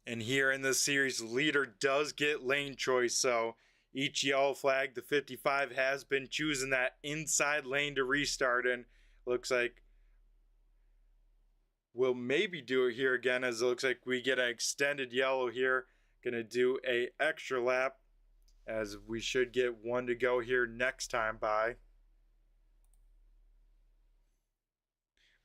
Speaker 1: And here in this series, the leader does get lane choice. So each yellow flag, the 55 has been choosing that inside lane to restart in. Looks like we'll maybe do it here again, as it looks like we get an extended yellow here. Gonna do a extra lap, as we should get 1 to go here next time by.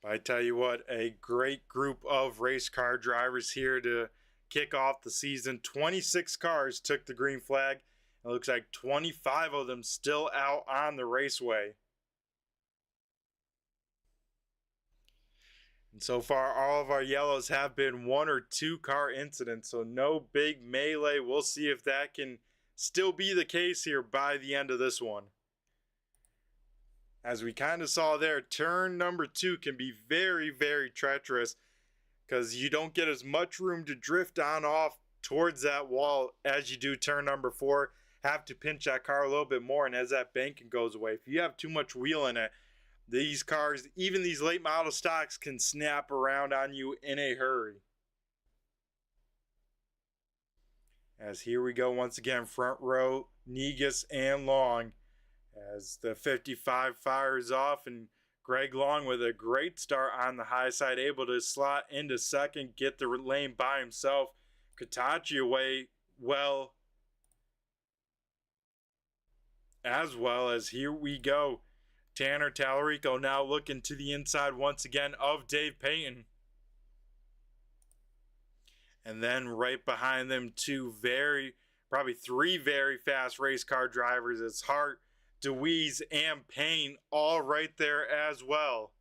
Speaker 1: But I tell you what, a great group of race car drivers here to kick off the season. 26 cars took the green flag. It looks like 25 of them still out on the raceway. And so far, all of our yellows have been 1 or 2 car incidents, so no big melee. We'll see if that can still be the case here by the end of this one. As we kind of saw there, turn number 2 can be very, very treacherous because you don't get as much room to drift on off towards that wall as you do turn number 4. Have to pinch that car a little bit more, and as that banking goes away, if you have too much wheel in it, these cars, even these late model stocks, can snap around on you in a hurry. As here we go once again, front row, Negus and Long. As the 55 fires off, and Greg Long with a great start on the high side, able to slot into second, get the lane by himself. Katachi away well as here we go. Tanner Tallarico now looking to the inside once again of Dave Payton. And then right behind them, probably three very fast race car drivers. It's Hart, DeWeese, and Payne all right there as well.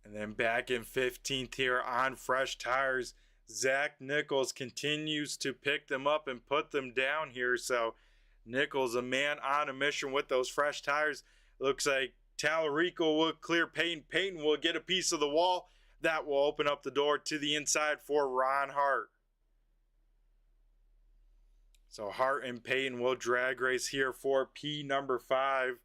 Speaker 1: And then back in 15th here on fresh tires, Zach Nichols continues to pick them up and put them down here. So Nichols, a man on a mission with those fresh tires. Looks like Tallarico will clear Payton. Payton will get a piece of the wall. That will open up the door to the inside for Ron Hart. So Hart and Payton will drag race here for P number 5.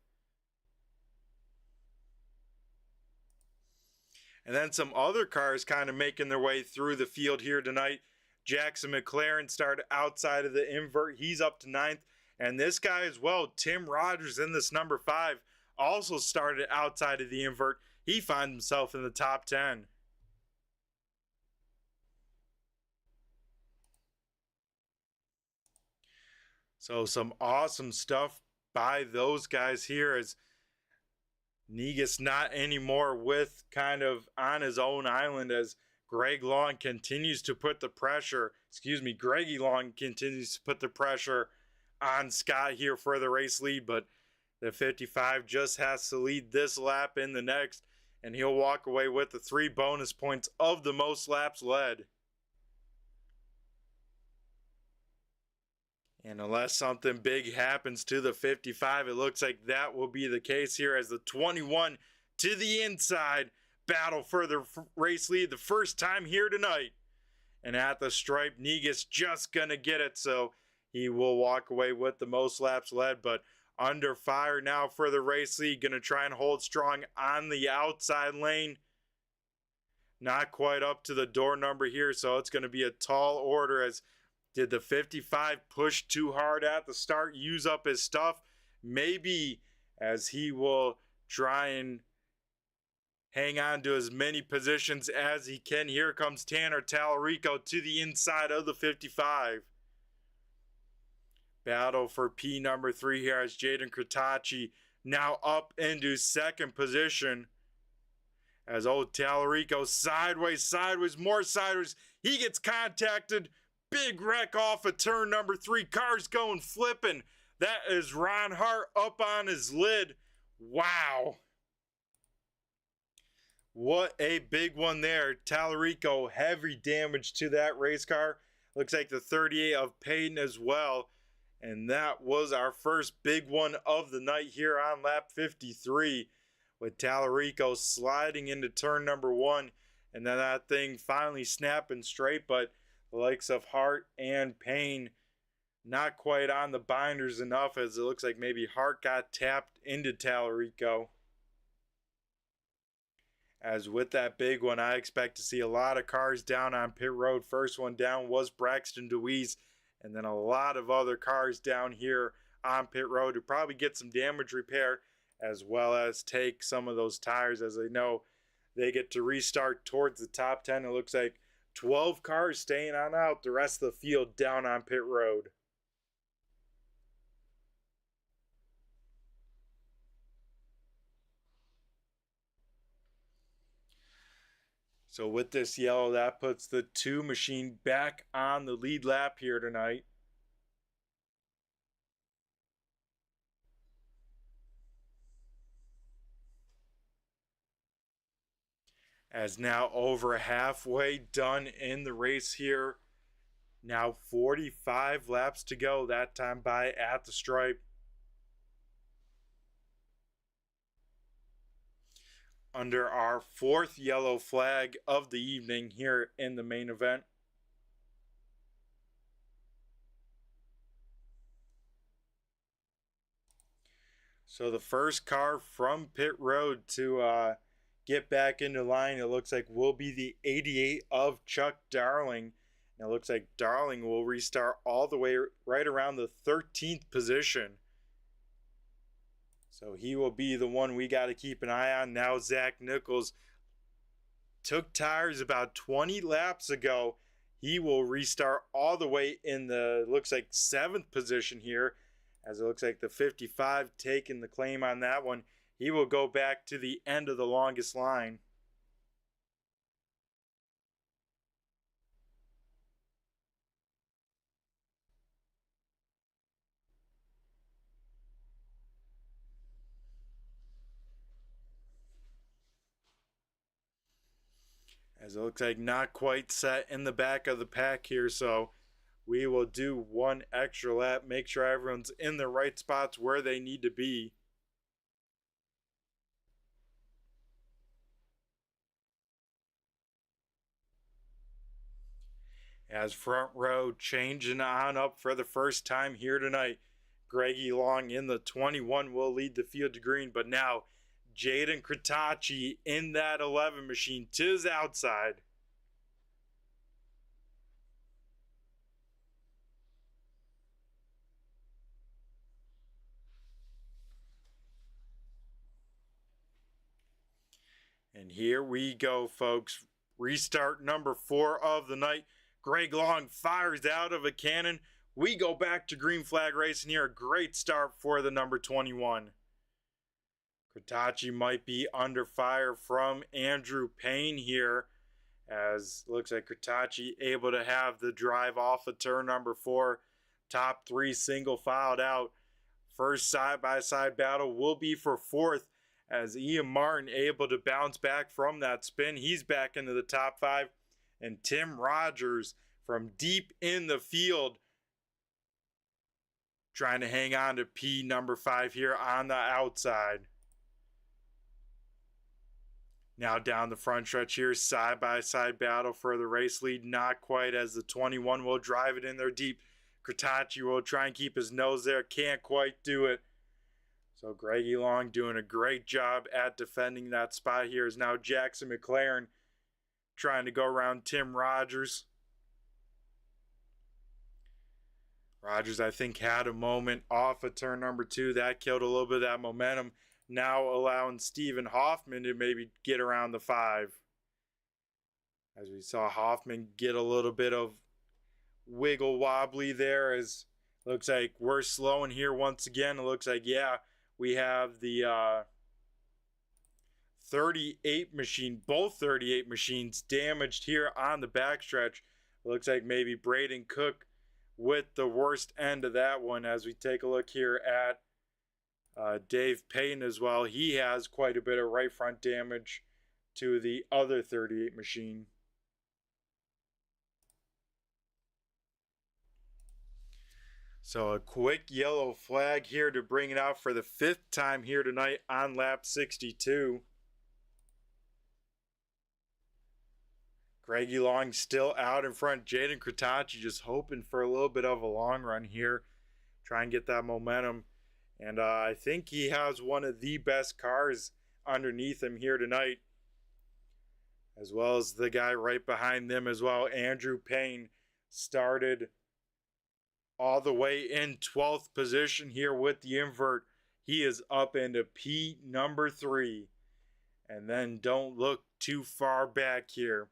Speaker 1: And then some other cars kind of making their way through the field here tonight. Jackson McLaren started outside of the invert. He's up to 9th. And this guy as well, Tim Rogers in this number 5, also started outside of the invert. He finds himself in the top 10. So some awesome stuff by those guys here, as Negus not anymore with kind of on his own island, as Greg Long continues to put the pressure, Greggy Long continues to put the pressure on Scott here for the race lead, but the 55 just has to lead this lap in the next, and he'll walk away with the 3 bonus points of the most laps led. And unless something big happens to the 55, it looks like that will be the case here, as the 21 to the inside battle for the race lead the first time here tonight. And at the stripe, Negus just going to get it, so he will walk away with the most laps led, but under fire now for the race lead. Going to try and hold strong on the outside lane. Not quite up to the door number here, so it's going to be a tall order. As did the 55 push too hard at the start, use up his stuff? Maybe, as he will try and hang on to as many positions as he can. Here comes Tanner Tallarico to the inside of the 55. Battle for P number 3 here, as Jaden Kratachi now up into second position. As old Tallarico sideways, more sideways. He gets contacted. Big wreck off of turn number 3. Cars going flipping. That is Ron Hart up on his lid. Wow. What a big one there. Tallarico, heavy damage to that race car. Looks like the 38 of Payton as well. And that was our first big one of the night here on lap 53, with Tallarico sliding into turn number 1. And then that thing finally snapping straight, but the likes of Hart and Payne not quite on the binders enough, as it looks like maybe Hart got tapped into Tallarico. As with that big one, I expect to see a lot of cars down on pit road. First one down was Braxton DeWeese, and then a lot of other cars down here on pit road to probably get some damage repair, as well as take some of those tires, as they know they get to restart towards the top 10. It looks like 12 cars staying on out, the rest of the field down on pit road. So with this yellow, that puts the 2 machine back on the lead lap here tonight. As now over halfway done in the race here. Now 45 laps to go, that time by at the stripe. Under our fourth yellow flag of the evening here in the main event. So the first car from pit road to get back into line, it looks like will be the 88 of Chuck Darling. And it looks like Darling will restart all the way right around the 13th position. So he will be the one we got to keep an eye on. Now Zach Nichols took tires about 20 laps ago. He will restart all the way in the, looks like 7th position here. As it looks like the 55 taking the claim on that one. He will go back to the end of the longest line. As it looks like not quite set in the back of the pack here, so we will do one extra lap, make sure everyone's in the right spots where they need to be. As front row changing on up for the first time here tonight. Greggy Long in the 21 will lead the field to green, but now Jaden Kratacci in that 11 machine to his outside. And here we go, folks. Restart number 4 of the night. Greg Long fires out of a cannon. We go back to green flag racing here. A great start for the number 21. Kratacci might be under fire from Andrew Payne here. As looks like Kratacci able to have the drive off of turn number 4. Top 3 single filed out. First side-by-side battle will be for 4th. As Ian Martin able to bounce back from that spin. He's back into the top 5. And Tim Rogers from deep in the field trying to hang on to P number 5 here on the outside. Now down the front stretch here, side-by-side battle for the race lead. Not quite, as the 21 will drive it in there deep. Kratacci will try and keep his nose there. Can't quite do it. So Greggy Long doing a great job at defending that spot here. Is now Jackson McLaren trying to go around Tim Rogers. Rogers, I think, had a moment off of turn number 2. That killed a little bit of that momentum. Now allowing Stephen Hoffman to maybe get around the 5. As we saw Hoffman get a little bit of wiggle wobbly there. As looks like we're slowing here once again. It looks like, yeah, we have the 38 machine, both 38 machines damaged here on the backstretch. It looks like maybe Braden Cook with the worst end of that one. As we take a look here at Dave Payton as well. He has quite a bit of right front damage to the other 38 machine. So a quick yellow flag here to bring it out for the 5th time here tonight on lap 62. Greggy Long still out in front. Jaden Kratacci just hoping for a little bit of a long run here. Try and get that momentum. And I think he has one of the best cars underneath him here tonight. As well as the guy right behind them as well. Andrew Payne started all the way in 12th position here with the invert. He is up into P number 3. And then don't look too far back here.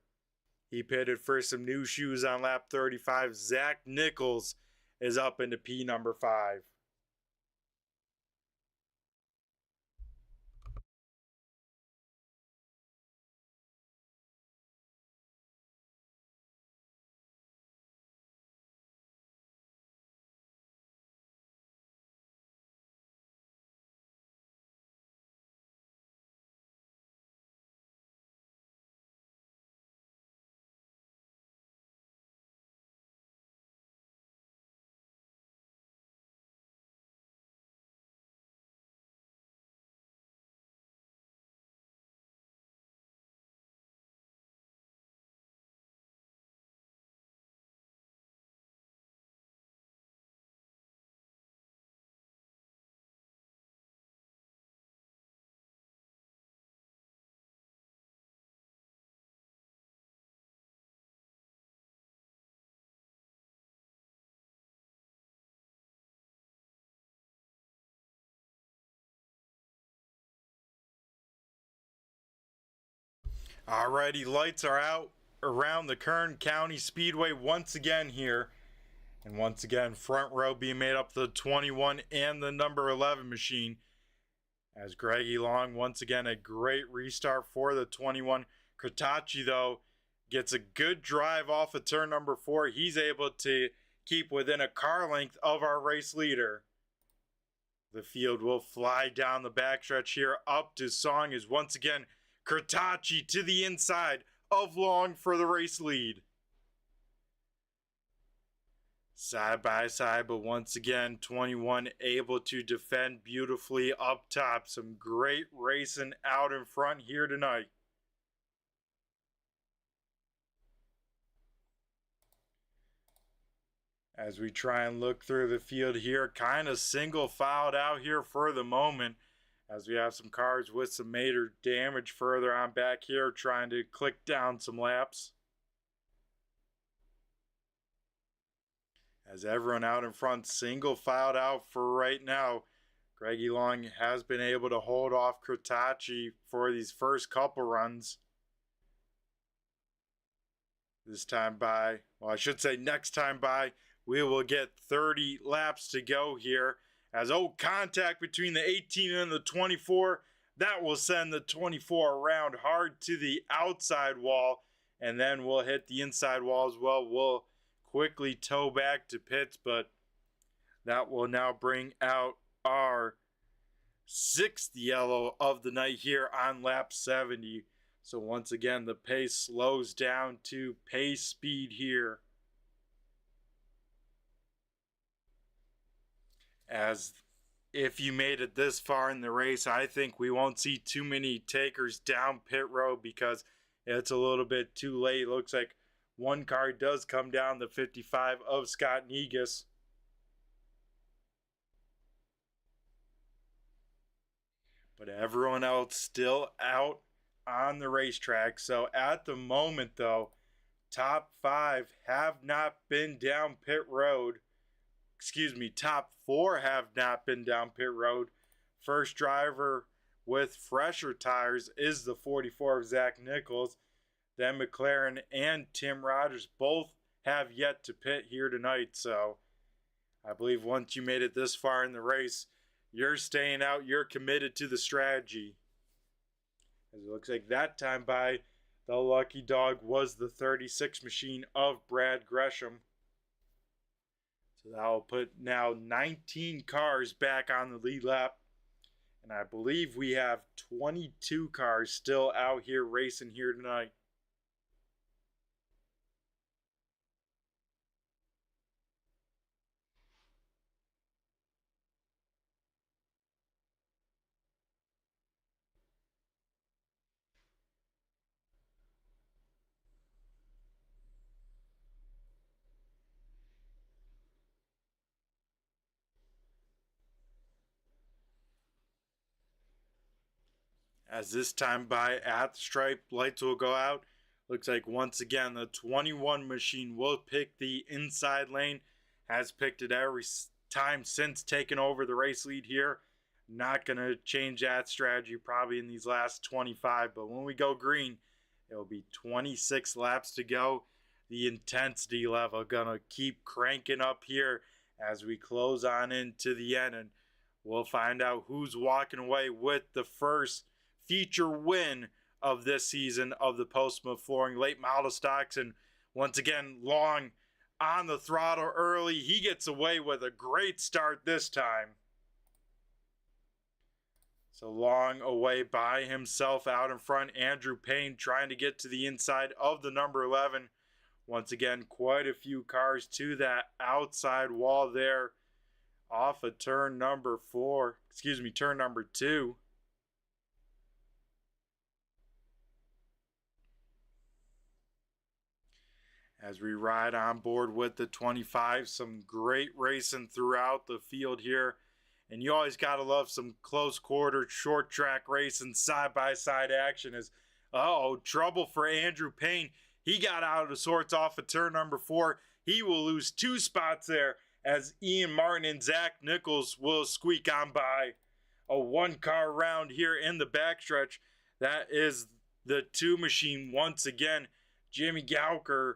Speaker 1: He pitted for some new shoes on lap 35. Zach Nichols is up into P number 5. Alrighty, lights are out around the Kern County Speedway once again here. And once again, front row being made up the 21 and the number 11 machine. As Greggy Long, once again, a great restart for the 21. Kratachi, though, gets a good drive off of turn number 4. He's able to keep within a car length of our race leader. The field will fly down the backstretch here up to Song as once again Kratachi to the inside of Long for the race lead. Side by side, but once again 21 able to defend beautifully up top. Some great racing out in front here tonight. As we try and look through the field here, kind of single filed out here for the moment, as we have some cars with some major damage further on back here trying to click down some laps. As everyone out in front single filed out for right now, Greggy Long has been able to hold off Kratachi for these first couple runs. This time by, well, I should say next time by, we will get 30 laps to go here. As contact between the 18 and the 24. That will send the 24 around hard to the outside wall. And then we'll hit the inside wall as well. We'll quickly tow back to pits. But that will now bring out our 6th yellow of the night here on lap 70. So once again, the pace slows down to pace speed here. As if you made it this far in the race, I think we won't see too many takers down pit road because it's a little bit too late. It looks like one car does come down, the 55 of Scott Negus. But everyone else still out on the racetrack. So at the moment, though, top 5 have not been down pit road. Top 4 have not been down pit road. First driver with fresher tires is the 44 of Zach Nichols. Then McLaren and Tim Rogers both have yet to pit here tonight. So I believe once you made it this far in the race, you're staying out. You're committed to the strategy. As it looks like that time by, the lucky dog was the 36 machine of Brad Gresham. So that will put now 19 cars back on the lead lap. And I believe we have 22 cars still out here racing here tonight. As this time by at the stripe, lights will go out. Looks like once again the 21 machine will pick the inside lane. Has picked it every time since taking over the race lead here. Not going to change that strategy probably in these last 25. But when we go green, it will be 26 laps to go. The intensity level going to keep cranking up here as we close on into the end. And we'll find out who's walking away with the first feature win of this season of the Postma Flooring late model stocks. And once again, Long on the throttle early. He gets away with a great start this time. So Long away by himself out in front. Andrew Payne trying to get to the inside of the number 11. Once again, quite a few cars to that outside wall there off of turn number 2. As we ride on board with the 25, some great racing throughout the field here. And you always got to love some close quarter, short track racing, side-by-side action. As, trouble for Andrew Payne. He got out of sorts off of turn number 4. He will lose 2 spots there as Ian Martin and Zach Nichols will squeak on by. A 1-car round here in the backstretch. That is the 2 machine once again. Jimmy Gowker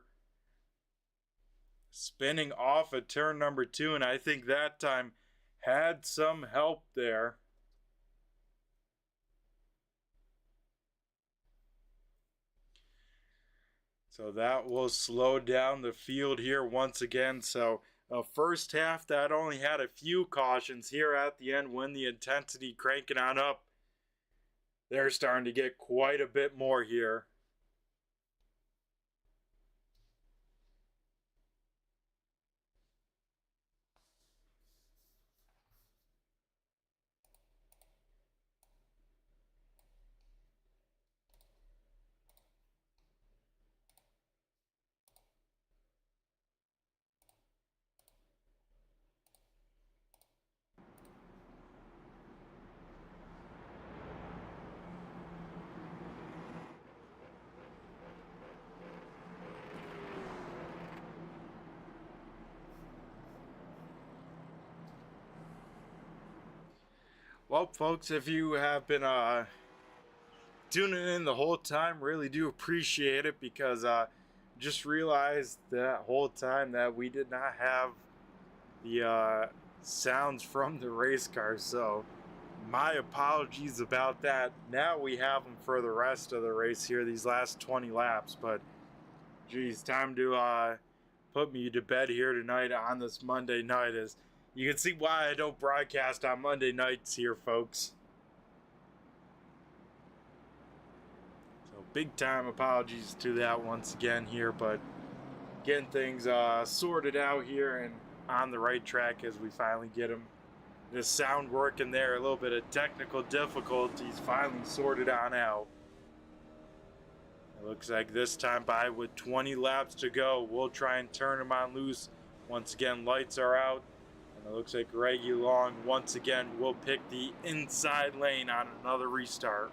Speaker 1: spinning off at turn number 2, and I think that time had some help there. So that will slow down the field here once again. So first half that only had a few cautions. Here at the end, when the intensity cranking on up, they're starting to get quite a bit more here. Well, folks, if you have been tuning in the whole time, really do appreciate it, because just realized that whole time that we did not have the sounds from the race cars. So my apologies about that. Now we have them for the rest of the race here, these last 20 laps. But geez, time to put me to bed here tonight on this Monday night. As you can see why I don't broadcast on Monday nights here, folks. So big time apologies to that once again here, but getting things sorted out here and on the right track as we finally get them. The sound working there, a little bit of technical difficulties finally sorted on out. It looks like this time by with 20 laps to go, we'll try and turn them on loose. Once again, lights are out. And it looks like Reggie Long once again will pick the inside lane on another restart.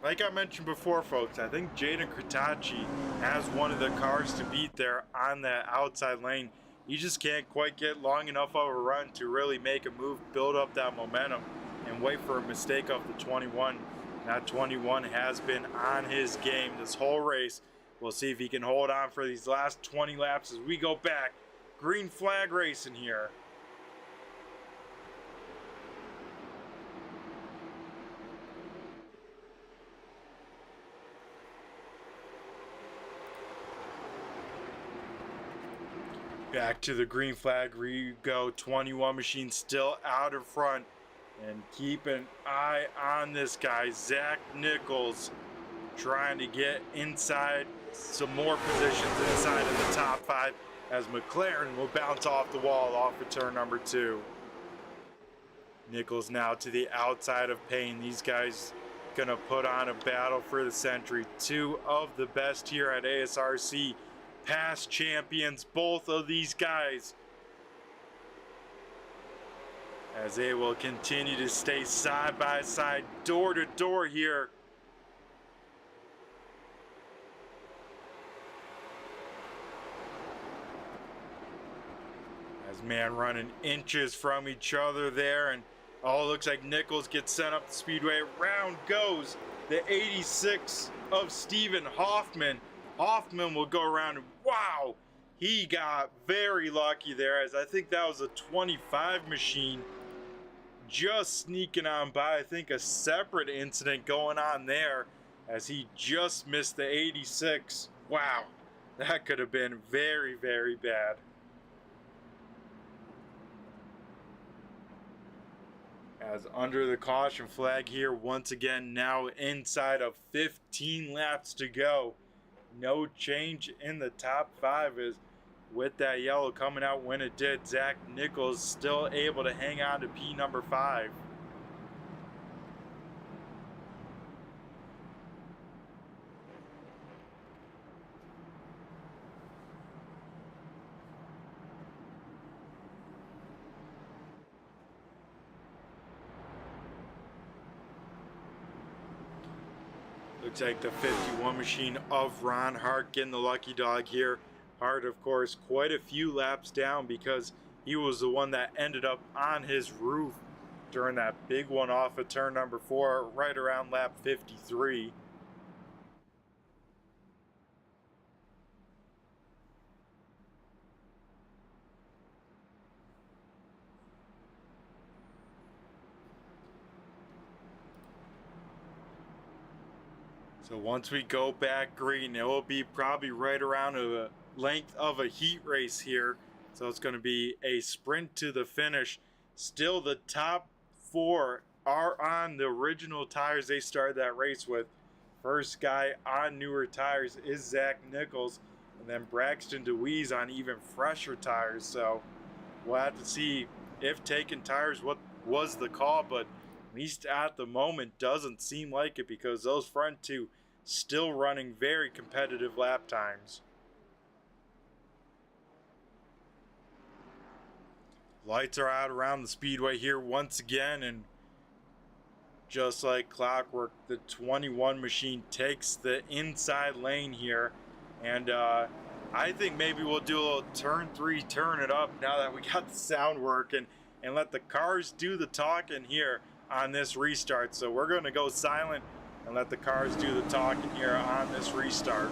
Speaker 1: Like I mentioned before, folks, I think Jaden Kratachi has one of the cars to beat there on that outside lane. He just can't quite get long enough of a run to really make a move, build up that momentum, and wait for a mistake of the 21. That 21 has been on his game this whole race. We'll see if he can hold on for these last 20 laps as we go back. Green flag racing here. Back to the green flag, we go. 21 machine still out in front. And keep an eye on this guy, Zach Nichols, trying to get inside some more positions inside of the top 5 as McLaren will bounce off the wall off of turn number 2. Nichols now to the outside of Payne. These guys gonna put on a battle for the century. 2 of the best here at ASRC. Past champions, both of these guys, as they will continue to stay side by side, door to door here. As man running inches from each other there, and oh, looks like Nichols gets sent up the speedway. Round goes the 86 of Stephen Hoffman. Hoffman will go around, and wow, he got very lucky there, as I think that was a 25 machine just sneaking on by. I think a separate incident going on there as he just missed the 86. Wow, that could have been very, very bad. As under the caution flag here once again, now inside of 15 laps to go. No change in the top 5, is with that yellow coming out when it did. Zach Nichols still able to hang on to P number 5. Looks like the 51 machine of Ron Hart getting the lucky dog here. Hart, of course, quite a few laps down because he was the one that ended up on his roof during that big one off of turn number 4 right around lap 53. So once we go back green, it will be probably right around a length of a heat race here. So it's going to be a sprint to the finish. Still, the top 4 are on the original tires they started that race with. First guy on newer tires is Zach Nichols, and then Braxton DeWeese on even fresher tires. So we'll have to see if taking tires what was the call, but at least at the moment doesn't seem like it, because those front 2 still running very competitive lap times. Lights are out around the speedway here once again, and just like clockwork, the 21 machine takes the inside lane here, and I think maybe we'll do a little turn 3 turn it up now that we got the sound working, and let the cars do the talking here on this restart. So we're going to go silent and let the cars do the talking here on this restart.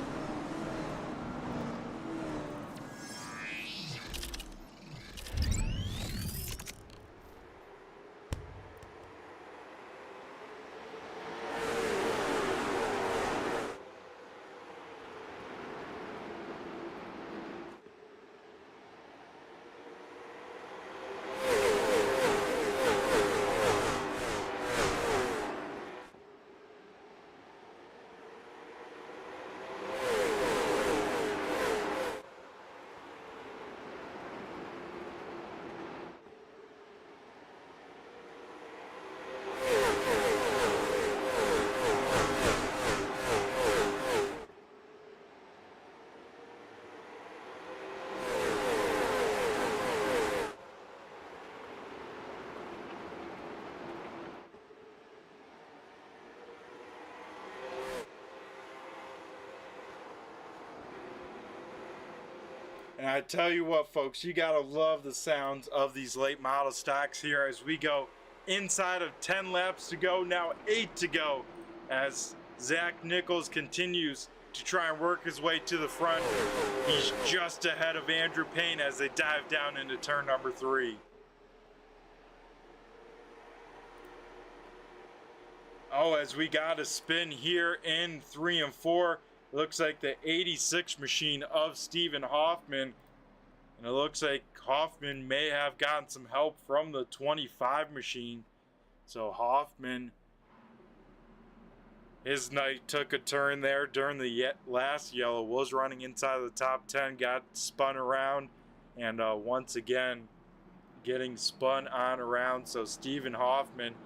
Speaker 1: And I tell you what, folks, you gotta love the sounds of these late model stocks here as we go inside of 10 laps to go, now 8 to go, as Zach Nichols continues to try and work his way to the front. He's just ahead of Andrew Payne as they dive down into turn number 3. Oh, as we got a spin here in 3 and 4. Looks like the 86 machine of Stephen Hoffman. And it looks like Hoffman may have gotten some help from the 25 machine. So Hoffman, his night took a turn there during the last yellow. Was running inside of the top 10. Got spun around. And once again, getting spun on around. So Stephen Hoffman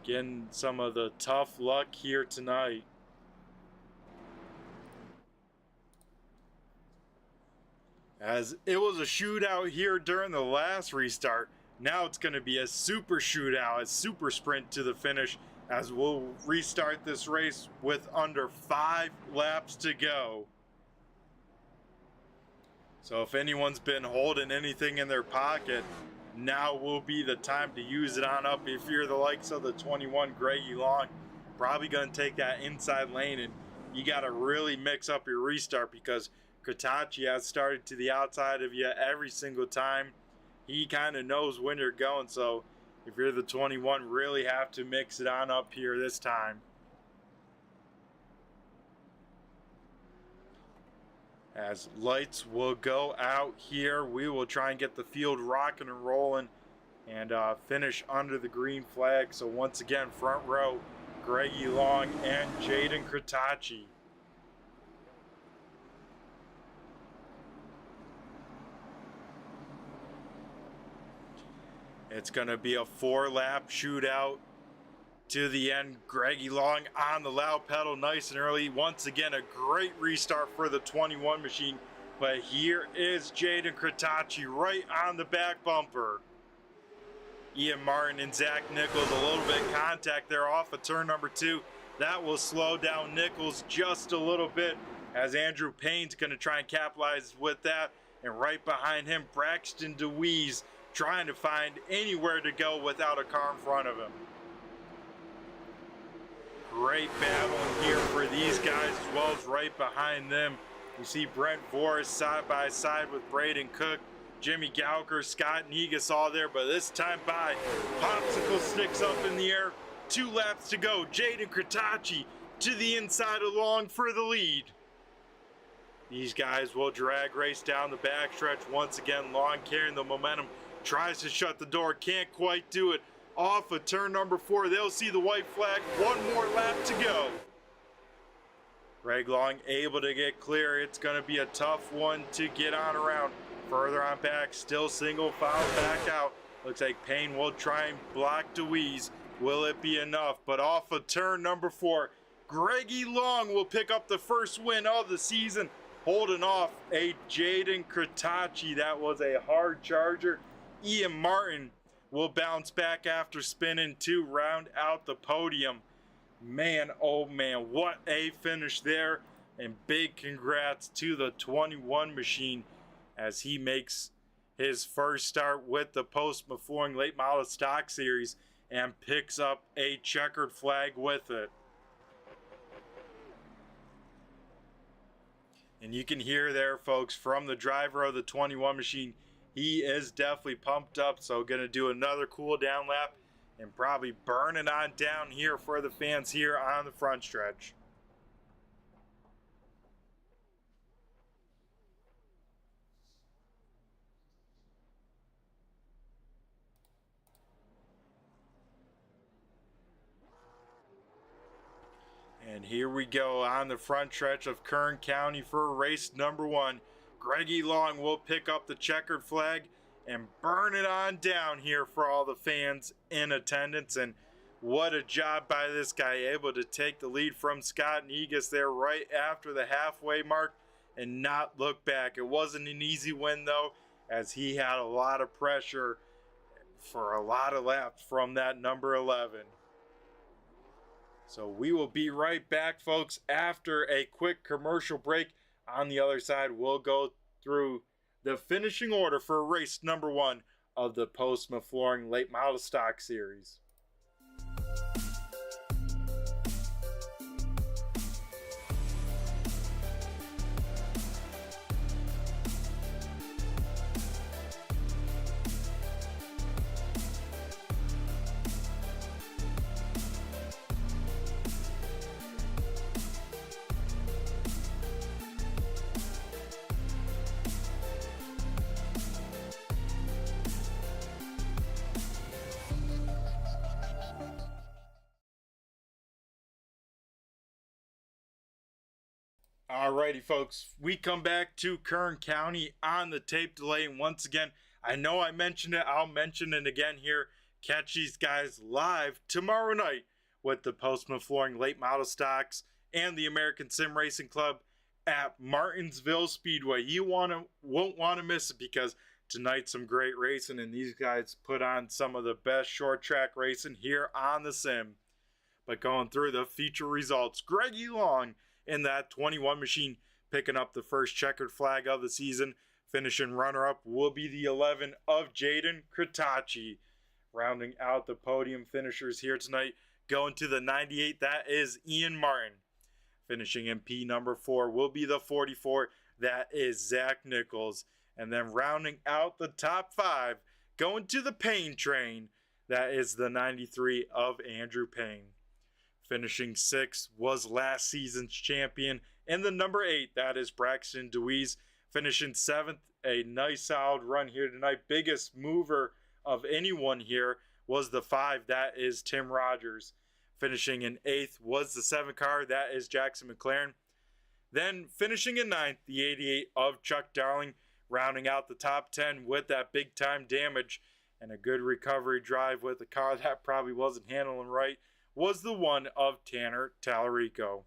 Speaker 1: getting some of the tough luck here tonight. As it was a shootout here during the last restart, now it's going to be a super shootout, a super sprint to the finish, as we'll restart this race with under 5 laps to go. So if anyone's been holding anything in their pocket, now will be the time to use it on up. If you're the likes of the 21 Greggy Long, probably going to take that inside lane, and you got to really mix up your restart, because Katachi has started to the outside of you every single time. He kind of knows when you're going, so if you're the 21, really have to mix it on up here this time. As lights will go out here, we will try and get the field rocking and rolling and finish under the green flag. So once again, front row, Greggy Long and Jaden Katachi. It's going to be a 4-lap shootout to the end. Greggy Long on the loud pedal nice and early. Once again, a great restart for the 21 machine. But here is Jaden Katachi right on the back bumper. Ian Martin and Zach Nichols, a little bit of contact there off of turn number 2. That will slow down Nichols just a little bit, as Andrew Payne's going to try and capitalize with that. And right behind him, Braxton DeWeese trying to find anywhere to go without a car in front of him. Great battle here for these guys, as well as right behind them. You see Brent Voris side by side with Braden Cook, Jimmy Gowker, Scott Negus all there, but this time by popsicle sticks up in the air. 2 laps to go. Jaden Kratachi to the inside of Long for the lead. These guys will drag race down the backstretch once again. Long carrying the momentum, tries to shut the door, can't quite do it. Off of turn number 4, they'll see the white flag. 1 more lap to go. Greg Long able to get clear. It's going to be a tough one to get on around. Further on back, still single file back out. Looks like Payne will try and block DeWeese. Will it be enough? But off of turn number 4, Greggy Long will pick up the first win of the season, holding off a Jaden Kratachi. That was a hard charger. Ian Martin will bounce back after spinning to round out the podium. Man, oh man, what a finish there. And big congrats to the 21 machine as he makes his first start with the Postma Flooring Late Model Stock Series and picks up a checkered flag with it. And you can hear there, folks, from the driver of the 21 machine, he is definitely pumped up. So going to do another cool down lap and probably burn it on down here for the fans here on the front stretch. And here we go on the front stretch of Kern County for race number 1. Greggy Long will pick up the checkered flag and burn it on down here for all the fans in attendance. And what a job by this guy, able to take the lead from Scott Negus there right after the halfway mark and not look back. It wasn't an easy win though, as he had a lot of pressure for a lot of laps from that number 11. So we will be right back, folks, after a quick commercial break. On the other side, we'll go through the finishing order for race number 1 of the Postma Flooring Late Model Stock Series. Alrighty, folks, we come back to Kern County on the tape delay, and once again, I know I mentioned it, I'll mention it again here. Catch these guys live tomorrow night with the Postma Flooring Late Model Stocks and the American Sim Racing Club at Martinsville Speedway. You won't want to miss it, because tonight's some great racing, and these guys put on some of the best short track racing here on the sim. But going through the feature results, Greggy Long in that 21 machine picking up the first checkered flag of the season. Finishing runner-up will be the 11 of Jaden Kratachi. Rounding out the podium finishers here tonight, going to the 98, that is Ian Martin. Finishing in P number 4 will be the 44, that is Zach Nichols. And then rounding out the top 5, going to the Payne train, that is the 93 of Andrew Payne. Finishing 6 was last season's champion, and the number 8, that is Braxton DeWeese. Finishing 7th, a nice solid run here tonight. Biggest mover of anyone here was the 5, that is Tim Rogers. Finishing in 8th was the 7 car, that is Jackson McLaren. Then finishing in 9th, the 88 of Chuck Darling, rounding out the top 10 with that big time damage and a good recovery drive with a car that probably wasn't handling right, was the 1 of Tanner Tallarico.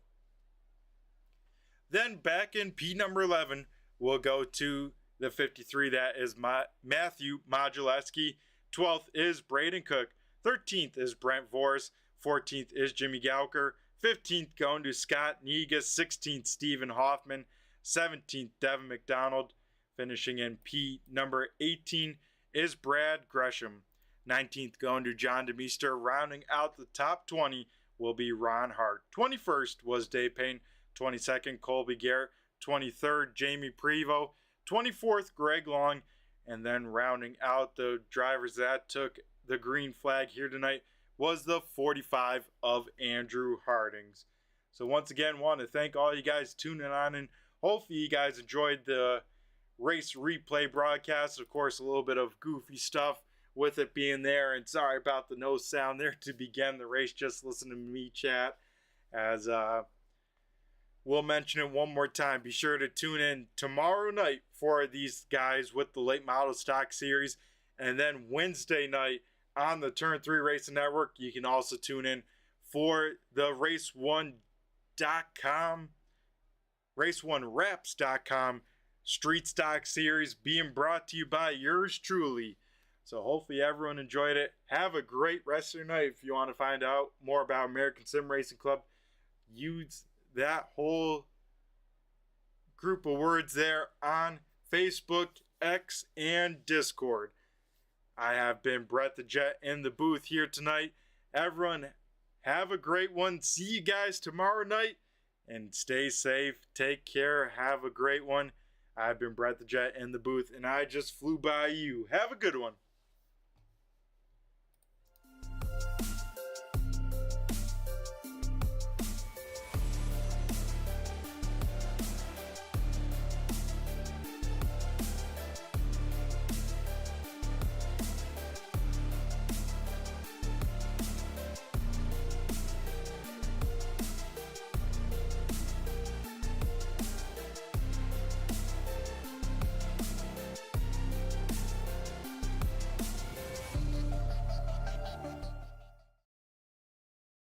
Speaker 1: Then back in P number 11, we'll go to the 53, that is Matthew Modulewski. 12th is Braden Cook. 13th is Brent Voris. 14th is Jimmy Gowker. 15th going to Scott Negus. 16th Stephen Hoffman. 17th Devin McDonald. Finishing in P number 18 is Brad Gresham. 19th going to John DeMeester. Rounding out the top 20 will be Ron Hart. 21st was Dave Payne. 22nd, Colby Garrett. 23rd, Jamie Prevost. 24th, Greg Long. And then rounding out the drivers that took the green flag here tonight was the 45 of Andrew Hardings. So once again, want to thank all you guys tuning on, and hopefully you guys enjoyed the race replay broadcast. Of course, a little bit of goofy stuff with it being there, and sorry about the no sound there to begin the race. Just listen to me chat. As we'll mention it one more time, be sure to tune in tomorrow night for these guys with the late model stock series, and then Wednesday night on the Turn 3 Racing Network you can also tune in for the race1.com, race1reps.com street stock series being brought to you by yours truly. So hopefully everyone enjoyed it. Have a great rest of your night. If you want to find out more about American Sim Racing Club, use that whole group of words there on Facebook, X, and Discord. I have been Brett the Jet in the booth here tonight. Everyone, have a great one. See you guys tomorrow night, and stay safe. Take care. Have a great one. I've been Brett the Jet in the booth, and I just flew by you. Have a good one.